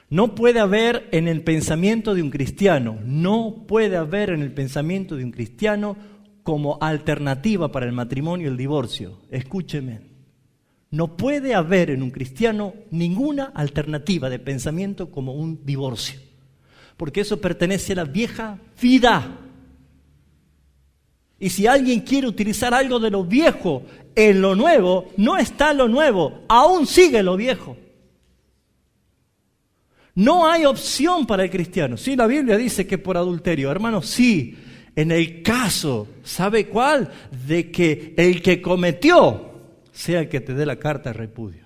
No puede haber en el pensamiento de un cristiano, como alternativa para el matrimonio el divorcio. Escúcheme, no puede haber en un cristiano ninguna alternativa de pensamiento como un divorcio, porque eso pertenece a la vieja vida. Y si alguien quiere utilizar algo de lo viejo en lo nuevo, no está lo nuevo, aún sigue lo viejo. No hay opción para el cristiano. Sí, la Biblia dice que por adulterio, hermanos, sí, en el caso, ¿sabe cuál? De que el que cometió sea el que te dé la carta de repudio.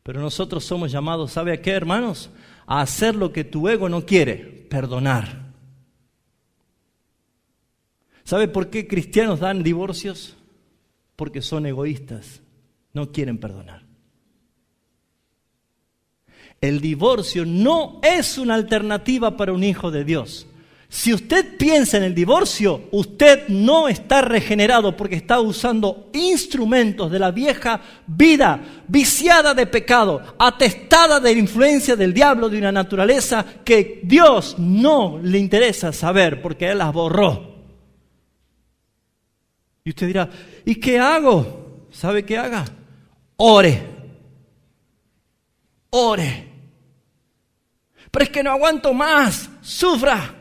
Pero nosotros somos llamados, ¿sabe a qué, hermanos? A hacer lo que tu ego no quiere: perdonar. ¿Sabe por qué cristianos dan divorcios? Porque son egoístas, no quieren perdonar. El divorcio no es una alternativa para un hijo de Dios. Si usted piensa en el divorcio, usted no está regenerado, porque está usando instrumentos de la vieja vida, viciada de pecado, atestada de la influencia del diablo, de una naturaleza que Dios no le interesa saber, porque Él las borró. Y usted dirá, ¿y qué hago? ¿Sabe qué haga? Ore. Pero es que no aguanto más. Sufra.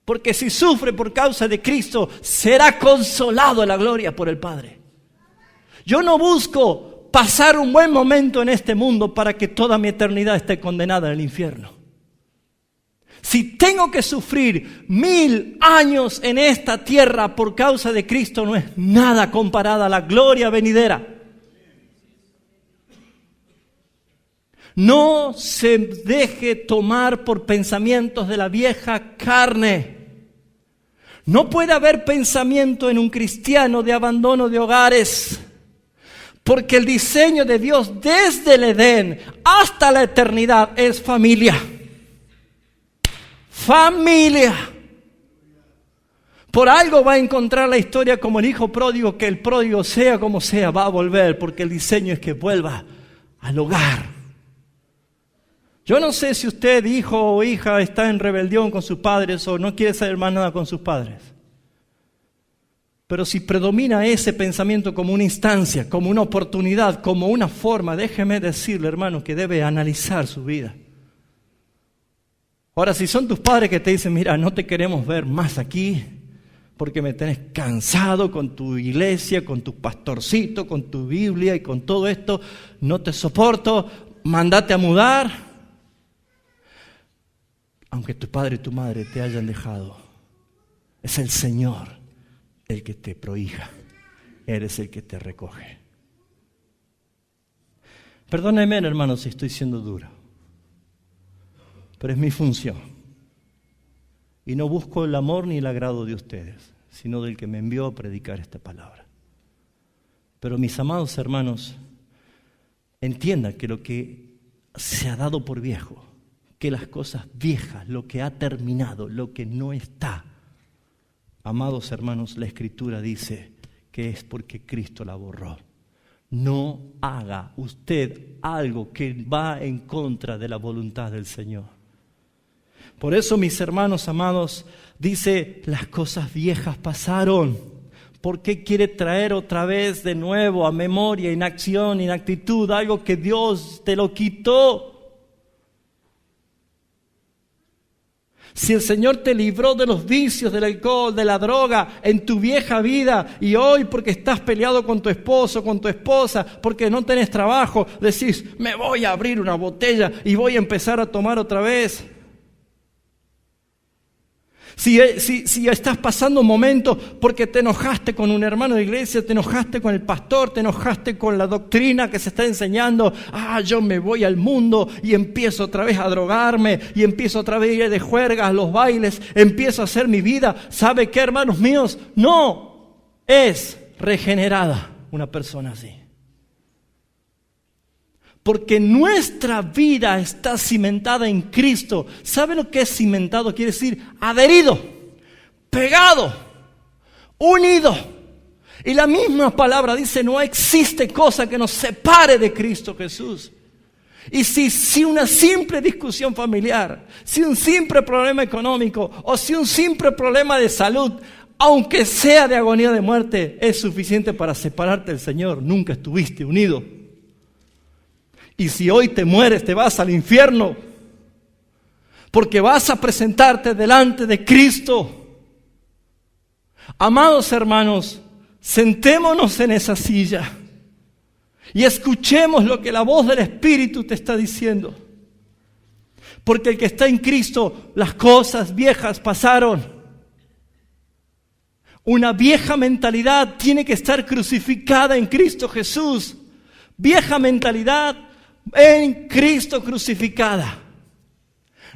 Porque si sufre por causa de Cristo, será consolado en la gloria por el Padre. Yo no busco pasar un buen momento en este mundo para que toda mi eternidad esté condenada en el infierno. Si tengo que sufrir 1000 años en esta tierra por causa de Cristo, no es nada comparada a la gloria venidera. No se deje tomar por pensamientos de la vieja carne. No puede haber pensamiento en un cristiano de abandono de hogares, porque el diseño de Dios desde el Edén hasta la eternidad es familia. Familia. Por algo va a encontrar la historia como el hijo pródigo, que el pródigo, sea como sea, va a volver, porque el diseño es que vuelva al hogar. Yo no sé si usted, hijo o hija, está en rebelión con sus padres o no quiere saber más nada con sus padres. Pero si predomina ese pensamiento como una instancia, como una oportunidad, como una forma, déjeme decirle, hermano, que debe analizar su vida. Ahora, si son tus padres que te dicen, mira, no te queremos ver más aquí, porque me tenés cansado con tu iglesia, con tu pastorcito, con tu Biblia y con todo esto, no te soporto, mándate a mudar. Aunque tu padre y tu madre te hayan dejado, es el Señor el que te prohija, eres el que te recoge. Perdónenme, hermanos, si estoy siendo duro, pero es mi función. Y no busco el amor ni el agrado de ustedes, sino del que me envió a predicar esta palabra. Pero mis amados hermanos, entiendan que lo que se ha dado por viejo, que las cosas viejas, lo que ha terminado, lo que no está, amados hermanos, la Escritura dice que es porque Cristo la borró. No haga usted algo que va en contra de la voluntad del Señor. Por eso, mis hermanos amados, dice, las cosas viejas pasaron. ¿Por qué quiere traer otra vez de nuevo a memoria, inacción, inactitud, algo que Dios te lo quitó? Si el Señor te libró de los vicios, del alcohol, de la droga en tu vieja vida, y hoy porque estás peleado con tu esposo, con tu esposa, porque no tenés trabajo, decís, me voy a abrir una botella y voy a empezar a tomar otra vez. Si estás pasando un momento porque te enojaste con un hermano de iglesia, te enojaste con el pastor, te enojaste con la doctrina que se está enseñando, yo me voy al mundo y empiezo otra vez a drogarme y empiezo otra vez a ir de juergas a los bailes, empiezo a hacer mi vida. ¿Sabe qué, hermanos míos? No es regenerada una persona así. Porque nuestra vida está cimentada en Cristo. ¿Sabe lo que es cimentado? Quiere decir adherido, pegado, unido. Y la misma palabra dice, no existe cosa que nos separe de Cristo Jesús. Y si una simple discusión familiar, si un simple problema económico o si un simple problema de salud, aunque sea de agonía de muerte, es suficiente para separarte del Señor, nunca estuviste unido. Y si hoy te mueres, te vas al infierno, porque vas a presentarte delante de Cristo. Amados hermanos, sentémonos en esa silla y escuchemos lo que la voz del Espíritu te está diciendo. Porque el que está en Cristo, las cosas viejas pasaron. Una vieja mentalidad tiene que estar crucificada en Cristo Jesús. Vieja mentalidad en Cristo crucificada.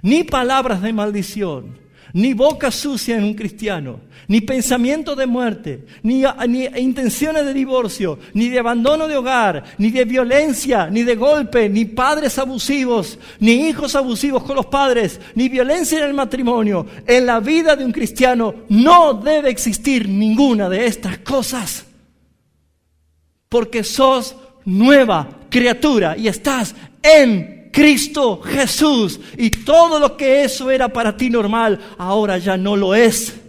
Ni palabras de maldición, ni boca sucia en un cristiano, ni pensamiento de muerte, ni intenciones de divorcio, ni de abandono de hogar, ni de violencia, ni de golpe, ni padres abusivos, ni hijos abusivos con los padres, ni violencia en el matrimonio. En la vida de un cristiano no debe existir ninguna de estas cosas, porque sos nueva criatura y estás en Cristo Jesús, y todo lo que eso era para ti normal, ahora ya no lo es.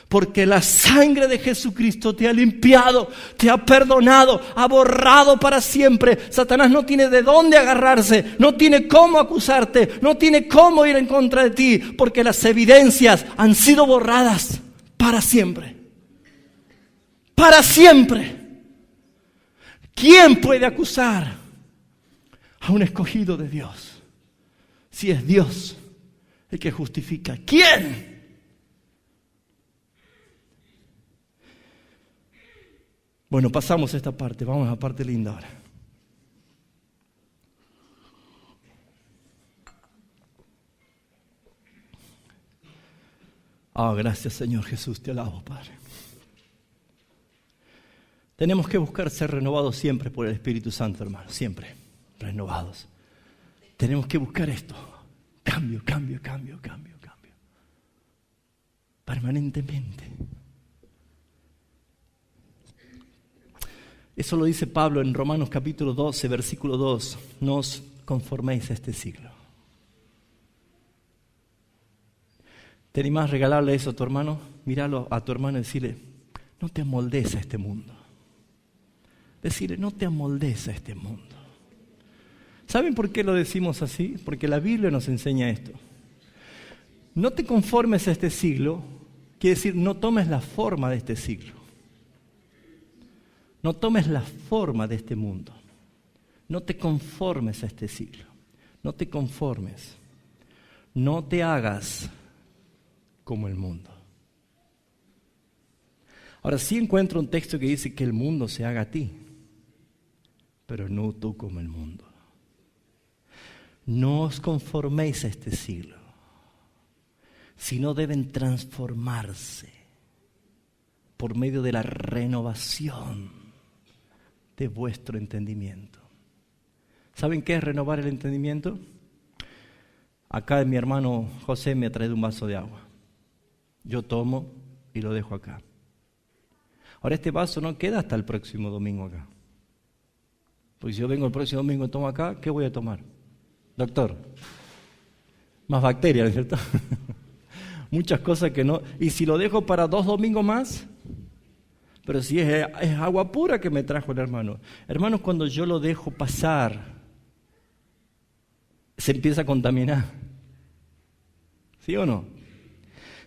Porque la sangre de Jesucristo te ha limpiado, te ha perdonado, ha borrado para siempre. Satanás no tiene de dónde agarrarse, no tiene cómo acusarte, no tiene cómo ir en contra de ti, porque las evidencias han sido borradas para siempre. Para siempre. ¿Quién puede acusar a un escogido de Dios? Si es Dios el que justifica. ¿Quién? Bueno, pasamos esta parte, vamos a la parte linda ahora. Gracias Señor Jesús, te alabo, Padre. Tenemos que buscar ser renovados siempre por el Espíritu Santo, hermano, siempre renovados. Tenemos que buscar esto, cambio, permanentemente. Eso lo dice Pablo en Romanos capítulo 12, versículo 2. No os conforméis a este siglo. ¿Te animás a regalarle eso a tu hermano? Míralo a tu hermano y decirle, no te amoldes a este mundo. Decirle, no te amoldes a este mundo. ¿Saben por qué lo decimos así? Porque la Biblia nos enseña esto. No te conformes a este siglo, quiere decir, no tomes la forma de este siglo. No tomes la forma de este mundo. No te conformes a este siglo. No te conformes. No te hagas como el mundo. Ahora sí encuentro un texto que dice que el mundo se haga a ti, pero no tú como el mundo. No os conforméis a este siglo, sino deben transformarse por medio de la renovación de vuestro entendimiento. ¿Saben qué es renovar el entendimiento? Acá mi hermano José me ha traído un vaso de agua. Yo tomo y lo dejo acá. Ahora este vaso no queda hasta el próximo domingo acá. Porque si yo vengo el próximo domingo y tomo acá, ¿qué voy a tomar? Doctor, más bacterias, ¿no es cierto? Muchas cosas que no. Y si lo dejo para 2 domingos más, pero si es agua pura que me trajo el hermano. Hermanos, cuando yo lo dejo pasar, se empieza a contaminar. ¿Sí o no?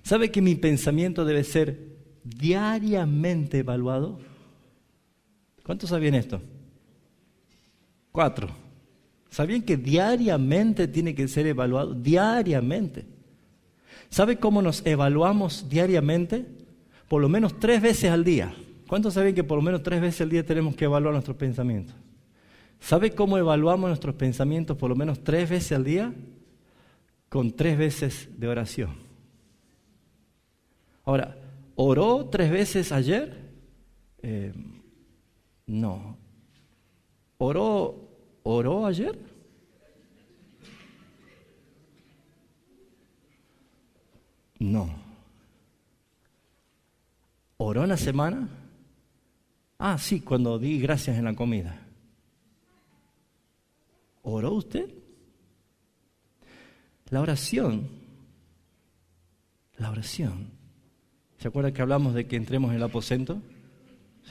¿Sabe que mi pensamiento debe ser diariamente evaluado? ¿Cuántos sabían esto? 4. ¿Sabían que diariamente tiene que ser evaluado? Diariamente. ¿Sabe cómo nos evaluamos diariamente? Por lo menos 3 veces al día. ¿Cuántos saben que por lo menos 3 veces al día tenemos que evaluar nuestros pensamientos? ¿Sabe cómo evaluamos nuestros pensamientos por lo menos 3 veces al día? Con 3 veces de oración. Ahora, ¿oró 3 veces ayer? No. ¿Oró ¿Oró ayer? No. ¿Oró en la semana? Ah, sí, cuando di gracias en la comida. ¿Oró usted? La oración. ¿Se acuerdan que hablamos de que entremos en el aposento?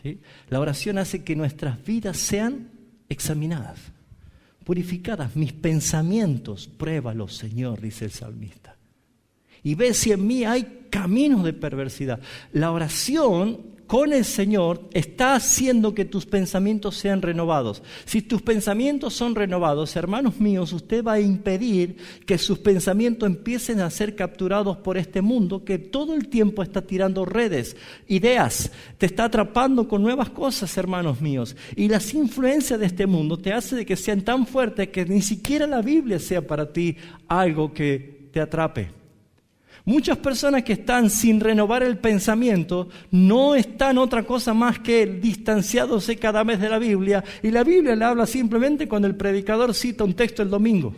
¿Sí? La oración hace que nuestras vidas sean examinadas, purificadas. Mis pensamientos, pruébalos, Señor, dice el salmista. Y ve si en mí hay caminos de perversidad. La oración con el Señor está haciendo que tus pensamientos sean renovados. Si tus pensamientos son renovados, hermanos míos, usted va a impedir que sus pensamientos empiecen a ser capturados por este mundo que todo el tiempo está tirando redes, ideas, te está atrapando con nuevas cosas, hermanos míos. Y las influencias de este mundo te hacen de que sean tan fuertes que ni siquiera la Biblia sea para ti algo que te atrape. Muchas personas que están sin renovar el pensamiento no están otra cosa más que distanciándose cada vez de la Biblia, y la Biblia le habla simplemente cuando el predicador cita un texto el domingo.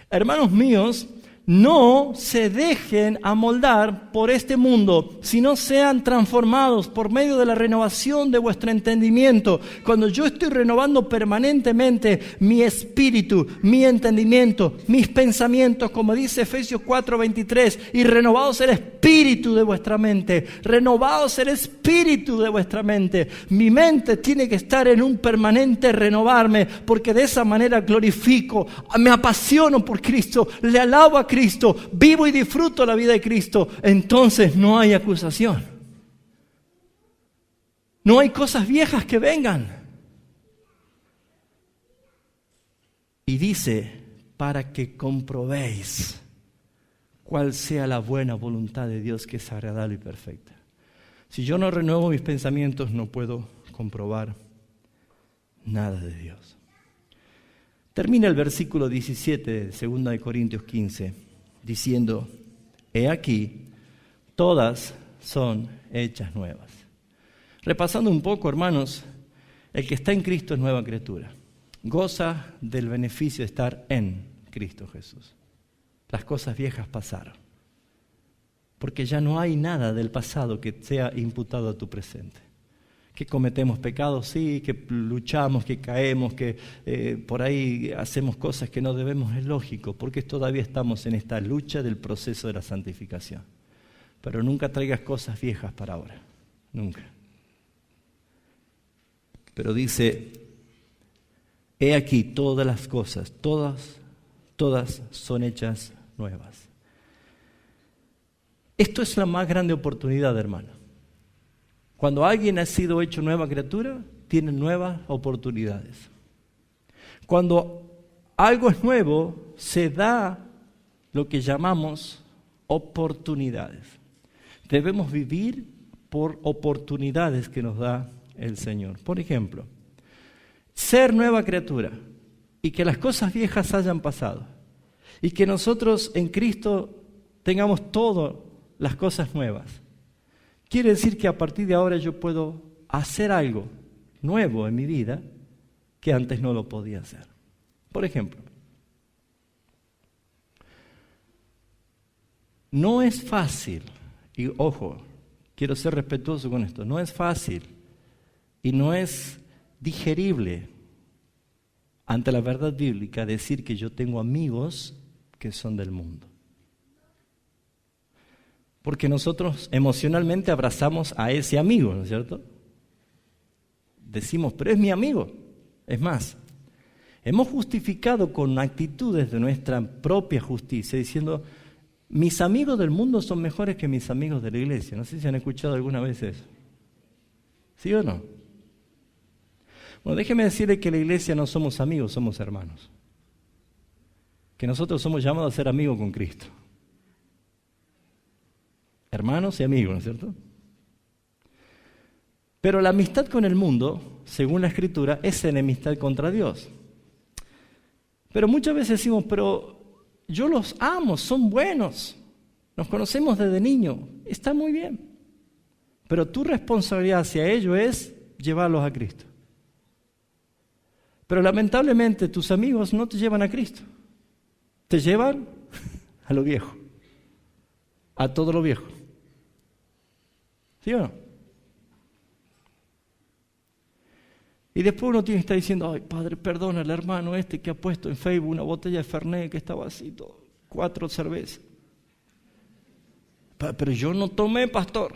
Hermanos míos, no se dejen amoldar por este mundo, sino sean transformados por medio de la renovación de vuestro entendimiento. Cuando yo estoy renovando permanentemente mi espíritu, mi entendimiento, mis pensamientos, como dice Efesios 4:23, y renovados el espíritu de vuestra mente, renovados el espíritu de vuestra mente. Mi mente tiene que estar en un permanente renovarme, porque de esa manera glorifico, me apasiono por Cristo, le alabo a Cristo, vivo y disfruto la vida de Cristo. Entonces no hay acusación. No hay cosas viejas que vengan. Y dice, para que comprobéis cuál sea la buena voluntad de Dios, que es agradable y perfecta. Si yo no renuevo mis pensamientos, no puedo comprobar nada de Dios. Termina el versículo 17 de 2 Corintios 15 diciendo, he aquí, todas son hechas nuevas. Repasando un poco, hermanos, el que está en Cristo es nueva criatura. Goza del beneficio de estar en Cristo Jesús. Las cosas viejas pasaron, porque ya no hay nada del pasado que sea imputado a tu presente. Que cometemos pecados, sí, que luchamos, que caemos, que por ahí hacemos cosas que no debemos, es lógico, porque todavía estamos en esta lucha del proceso de la santificación. Pero nunca traigas cosas viejas para ahora, nunca. Pero dice, he aquí todas las cosas, todas son hechas nuevas. Esto es la más grande oportunidad, hermano. Cuando alguien ha sido hecho nueva criatura, tiene nuevas oportunidades. Cuando algo es nuevo, se da lo que llamamos oportunidades. Debemos vivir por oportunidades que nos da el Señor. Por ejemplo, ser nueva criatura y que las cosas viejas hayan pasado y que nosotros en Cristo tengamos todas las cosas nuevas. Quiere decir que a partir de ahora yo puedo hacer algo nuevo en mi vida que antes no lo podía hacer. Por ejemplo, no es fácil, y ojo, quiero ser respetuoso con esto, no es fácil y no es digerible ante la verdad bíblica decir que yo tengo amigos que son del mundo. Porque nosotros emocionalmente abrazamos a ese amigo, ¿no es cierto? Decimos, pero es mi amigo. Es más, hemos justificado con actitudes de nuestra propia justicia, diciendo, mis amigos del mundo son mejores que mis amigos de la iglesia. No sé si han escuchado alguna vez eso. ¿Sí o no? Bueno, déjeme decirle que la iglesia no somos amigos, somos hermanos. Que nosotros somos llamados a ser amigos con Cristo. Hermanos y amigos, ¿no es cierto? Pero la amistad con el mundo, según la Escritura, es enemistad contra Dios. Pero muchas veces decimos, pero yo los amo, son buenos, nos conocemos desde niño, está muy bien. Pero tu responsabilidad hacia ellos es llevarlos a Cristo. Pero lamentablemente tus amigos no te llevan a Cristo. Te llevan a lo viejo. A todo lo viejo. ¿Sí o no? Y después uno tiene que estar diciendo, ay, Padre, perdona al hermano este que ha puesto en Facebook una botella de Fernet que estaba así, 4 cervezas. Pero yo no tomé, pastor.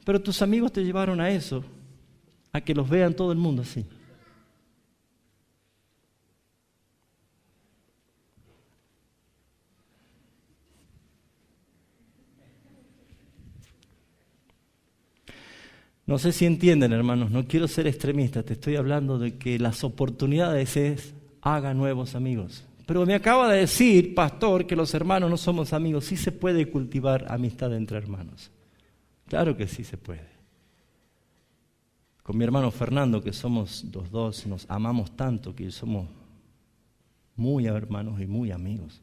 Pero tus amigos te llevaron a eso, a que los vean todo el mundo así. No sé si entienden, hermanos, no quiero ser extremista, te estoy hablando de que las oportunidades es, haga nuevos amigos. Pero me acaba de decir, pastor, que los hermanos no somos amigos. Sí se puede cultivar amistad entre hermanos. Claro que sí se puede. Con mi hermano Fernando, que somos los dos, nos amamos tanto que somos muy hermanos y muy amigos.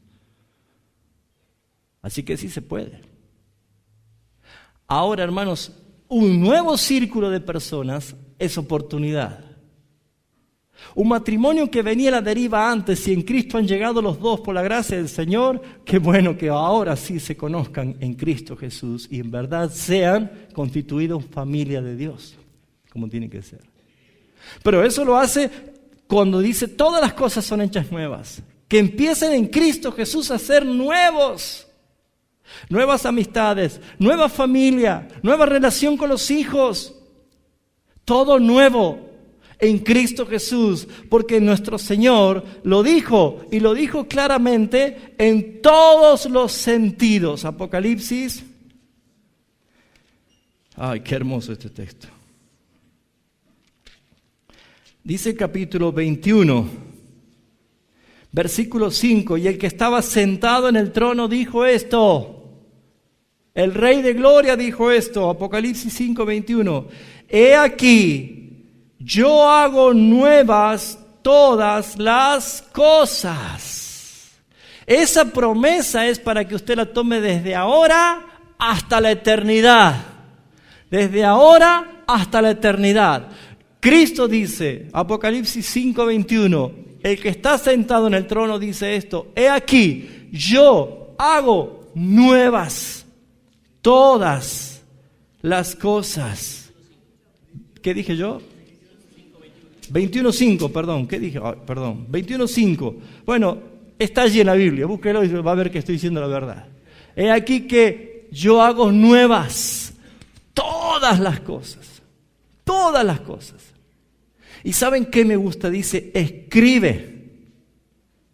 Así que sí se puede. Ahora, hermanos, un nuevo círculo de personas es oportunidad. Un matrimonio que venía a la deriva antes y en Cristo han llegado los dos por la gracia del Señor, qué bueno que ahora sí se conozcan en Cristo Jesús y en verdad sean constituidos familia de Dios, como tiene que ser. Pero eso lo hace cuando dice todas las cosas son hechas nuevas, que empiecen en Cristo Jesús a ser nuevos. Nuevas amistades, nueva familia, nueva relación con los hijos. Todo nuevo en Cristo Jesús, porque nuestro Señor lo dijo y lo dijo claramente en todos los sentidos. Apocalipsis. Ay, qué hermoso este texto. Dice capítulo 21. Versículo 5, y el que estaba sentado en el trono dijo esto. El Rey de Gloria dijo esto, Apocalipsis 5, 21. He aquí, yo hago nuevas todas las cosas. Esa promesa es para que usted la tome desde ahora hasta la eternidad. Desde ahora hasta la eternidad. Cristo dice, Apocalipsis 5, 21, el que está sentado en el trono dice esto, he aquí, yo hago nuevas todas las cosas. ¿Qué dije yo? 21.5, perdón. ¿Qué dije? Perdón. 21.5. Bueno, está allí en la Biblia. Búsquelo y va a ver que estoy diciendo la verdad. He aquí que yo hago nuevas todas las cosas. Todas las cosas. ¿Y saben qué me gusta? Dice, escribe.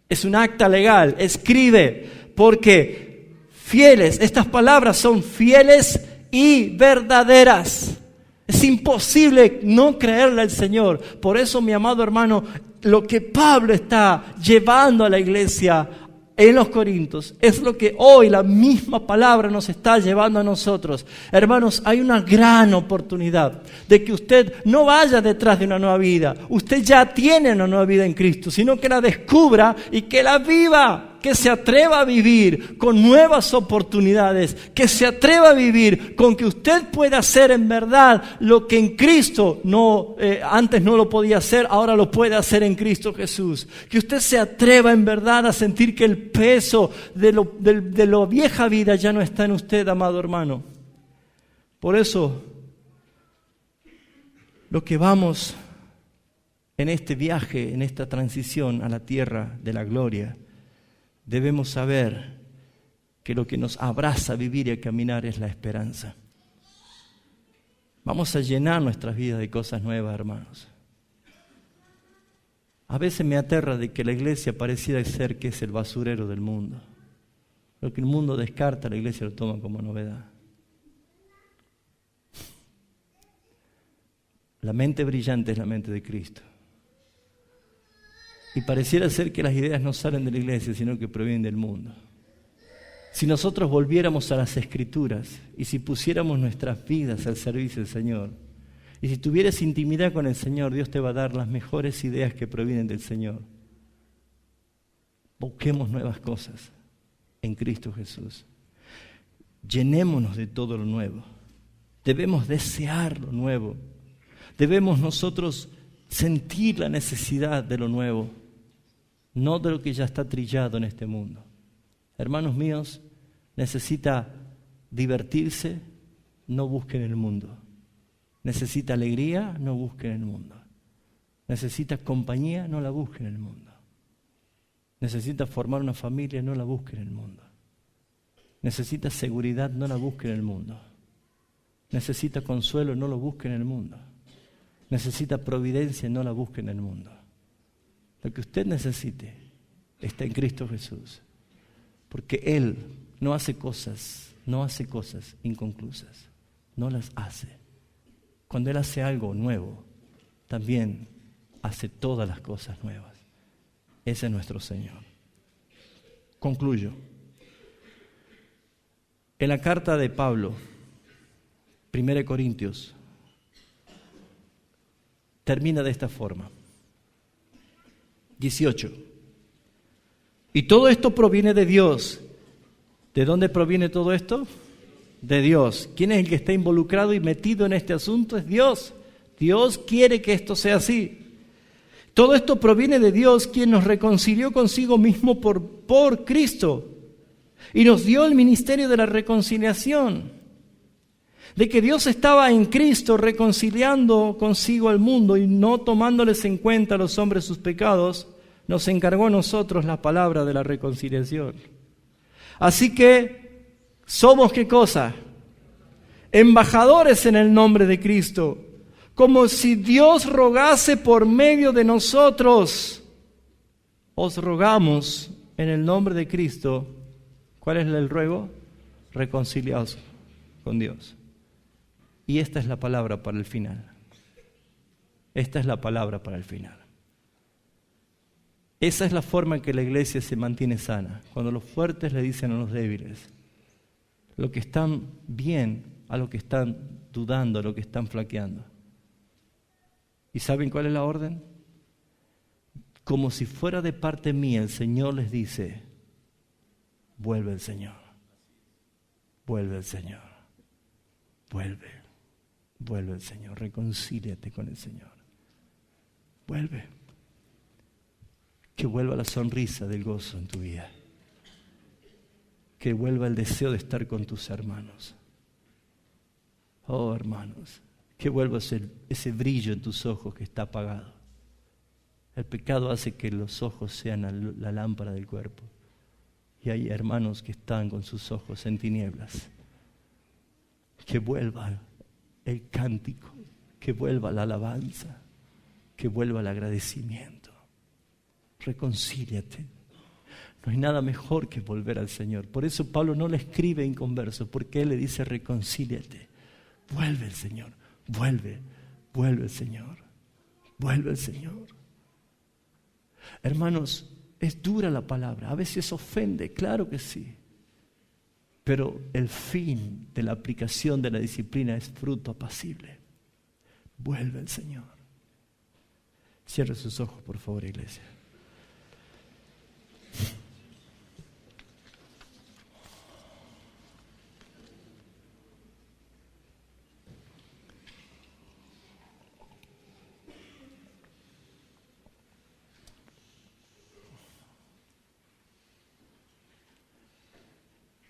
Es un acta legal. Escribe. Porque fieles, estas palabras son fieles y verdaderas. Es imposible no creerle al Señor. Por eso, mi amado hermano, lo que Pablo está llevando a la iglesia en los Corintios es lo que hoy la misma palabra nos está llevando a nosotros. Hermanos, hay una gran oportunidad de que usted no vaya detrás de una nueva vida. Usted ya tiene una nueva vida en Cristo, sino que la descubra y que la viva. Que se atreva a vivir con nuevas oportunidades, que se atreva a vivir con que usted pueda hacer en verdad lo que en Cristo antes no lo podía hacer, ahora lo puede hacer en Cristo Jesús. Que usted se atreva en verdad a sentir que el peso de la vieja vida ya no está en usted, amado hermano. Por eso, lo que vamos en este viaje, en esta transición a la tierra de la gloria, debemos saber que lo que nos abraza a vivir y a caminar es la esperanza. Vamos a llenar nuestras vidas de cosas nuevas, hermanos. A veces me aterra de que la iglesia pareciera ser que es el basurero del mundo. Lo que el mundo descarta, la iglesia lo toma como novedad. La mente brillante es la mente de Cristo. Y pareciera ser que las ideas no salen de la iglesia, sino que provienen del mundo. Si nosotros volviéramos a las Escrituras y si pusiéramos nuestras vidas al servicio del Señor, y si tuvieras intimidad con el Señor, Dios te va a dar las mejores ideas que provienen del Señor. Busquemos nuevas cosas en Cristo Jesús. Llenémonos de todo lo nuevo. Debemos desear lo nuevo. Debemos nosotros sentir la necesidad de lo nuevo, no de lo que ya está trillado en este mundo. Hermanos míos, necesita divertirse, no busquen el mundo. Necesita alegría, no busquen el mundo. Necesita compañía, no la busquen en el mundo. Necesita formar una familia, no la busquen en el mundo. Necesita seguridad, no la busquen en el mundo. Necesita consuelo, no lo busquen en el mundo. Necesita providencia, no la busquen en el mundo. Lo que usted necesite está en Cristo Jesús. Porque Él no hace cosas inconclusas. No las hace. Cuando Él hace algo nuevo, también hace todas las cosas nuevas. Ese es nuestro Señor. Concluyo. En la carta de Pablo, 1 Corintios, termina de esta forma. 18. Y todo esto proviene de Dios. ¿De dónde proviene todo esto? De Dios. ¿Quién es el que está involucrado y metido en este asunto? Es Dios. Dios quiere que esto sea así. Todo esto proviene de Dios, quien nos reconcilió consigo mismo por Cristo y nos dio el ministerio de la reconciliación. De que Dios estaba en Cristo reconciliando consigo al mundo y no tomándoles en cuenta a los hombres sus pecados, nos encargó a nosotros la palabra de la reconciliación. Así que somos, ¿qué cosa? Embajadores en el nombre de Cristo. Como si Dios rogase por medio de nosotros. Os rogamos en el nombre de Cristo. ¿Cuál es el ruego? Reconciliaos con Dios. Y esta es la palabra para el final. Esta es la palabra para el final. Esa es la forma en que la iglesia se mantiene sana. Cuando los fuertes le dicen a los débiles lo que están bien a lo que están dudando, a lo que están flaqueando. ¿Y saben cuál es la orden? Como si fuera de parte mía, el Señor les dice, vuelve el Señor, vuelve el Señor, vuelve el Señor, reconcíliate con el Señor, vuelve, que vuelva la sonrisa del gozo en tu vida, que vuelva el deseo de estar con tus hermanos. Oh, hermanos, que vuelva ese brillo en tus ojos que está apagado. El pecado hace que los ojos sean la lámpara del cuerpo. Y hay hermanos que están con sus ojos en tinieblas. Que vuelva el cántico, que vuelva la alabanza, que vuelva el agradecimiento. Reconcíliate. No hay nada mejor que volver al Señor. Por eso Pablo no le escribe a inconversos, porque él le dice reconcíliate. Vuelve el Señor. Vuelve el Señor, vuelve el Señor. Hermanos, es dura la palabra, a veces ofende, claro que sí, pero el fin de la aplicación de la disciplina es fruto apacible. Vuelve el Señor. Cierre sus ojos, por favor, iglesia.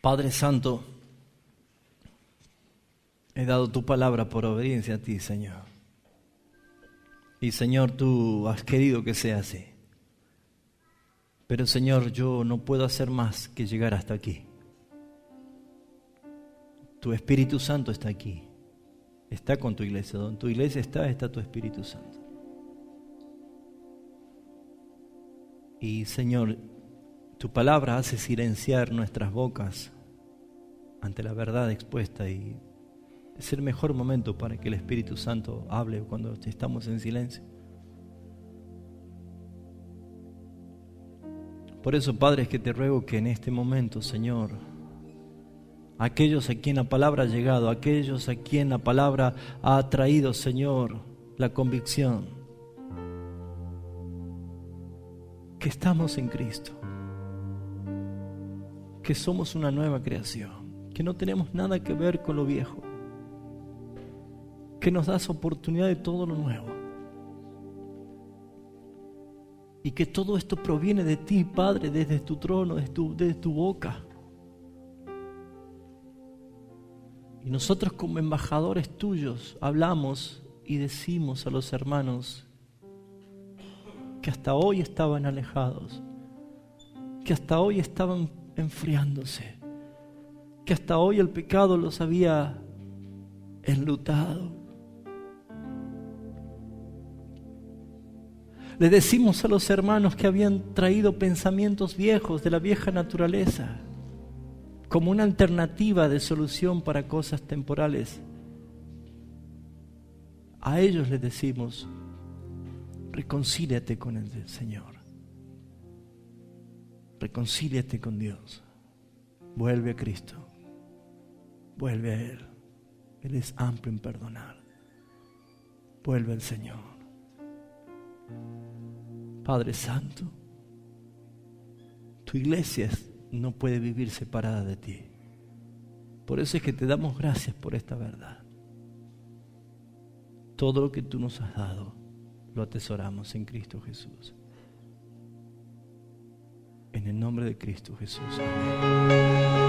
Padre Santo, he dado tu palabra por obediencia a ti, Señor. Y Señor, tú has querido que sea así. Pero Señor, yo no puedo hacer más que llegar hasta aquí. Tu Espíritu Santo está aquí. Está con tu iglesia. Donde tu iglesia está tu Espíritu Santo. Y Señor, tu palabra hace silenciar nuestras bocas ante la verdad expuesta, y es el mejor momento para que el Espíritu Santo hable cuando estamos en silencio. Por eso, Padre, es que te ruego que en este momento, Señor, aquellos a quien la palabra ha llegado, aquellos a quien la palabra ha traído, Señor, la convicción que estamos en Cristo, que somos una nueva creación, que no tenemos nada que ver con lo viejo, que nos das oportunidad de todo lo nuevo. Y que todo esto proviene de ti, Padre, desde tu trono, desde tu boca. Y nosotros como embajadores tuyos hablamos y decimos a los hermanos que hasta hoy estaban alejados, que hasta hoy estaban enfriándose, que hasta hoy el pecado los había enlutado. Le decimos a los hermanos que habían traído pensamientos viejos de la vieja naturaleza como una alternativa de solución para cosas temporales. A ellos les decimos: reconcíliate con el Señor, reconcíliate con Dios, vuelve a Cristo, vuelve a Él. Él es amplio en perdonar. Vuelve al Señor. Padre Santo, tu iglesia no puede vivir separada de ti. Por eso es que te damos gracias por esta verdad. Todo lo que tú nos has dado, lo atesoramos en Cristo Jesús. En el nombre de Cristo Jesús. Amén.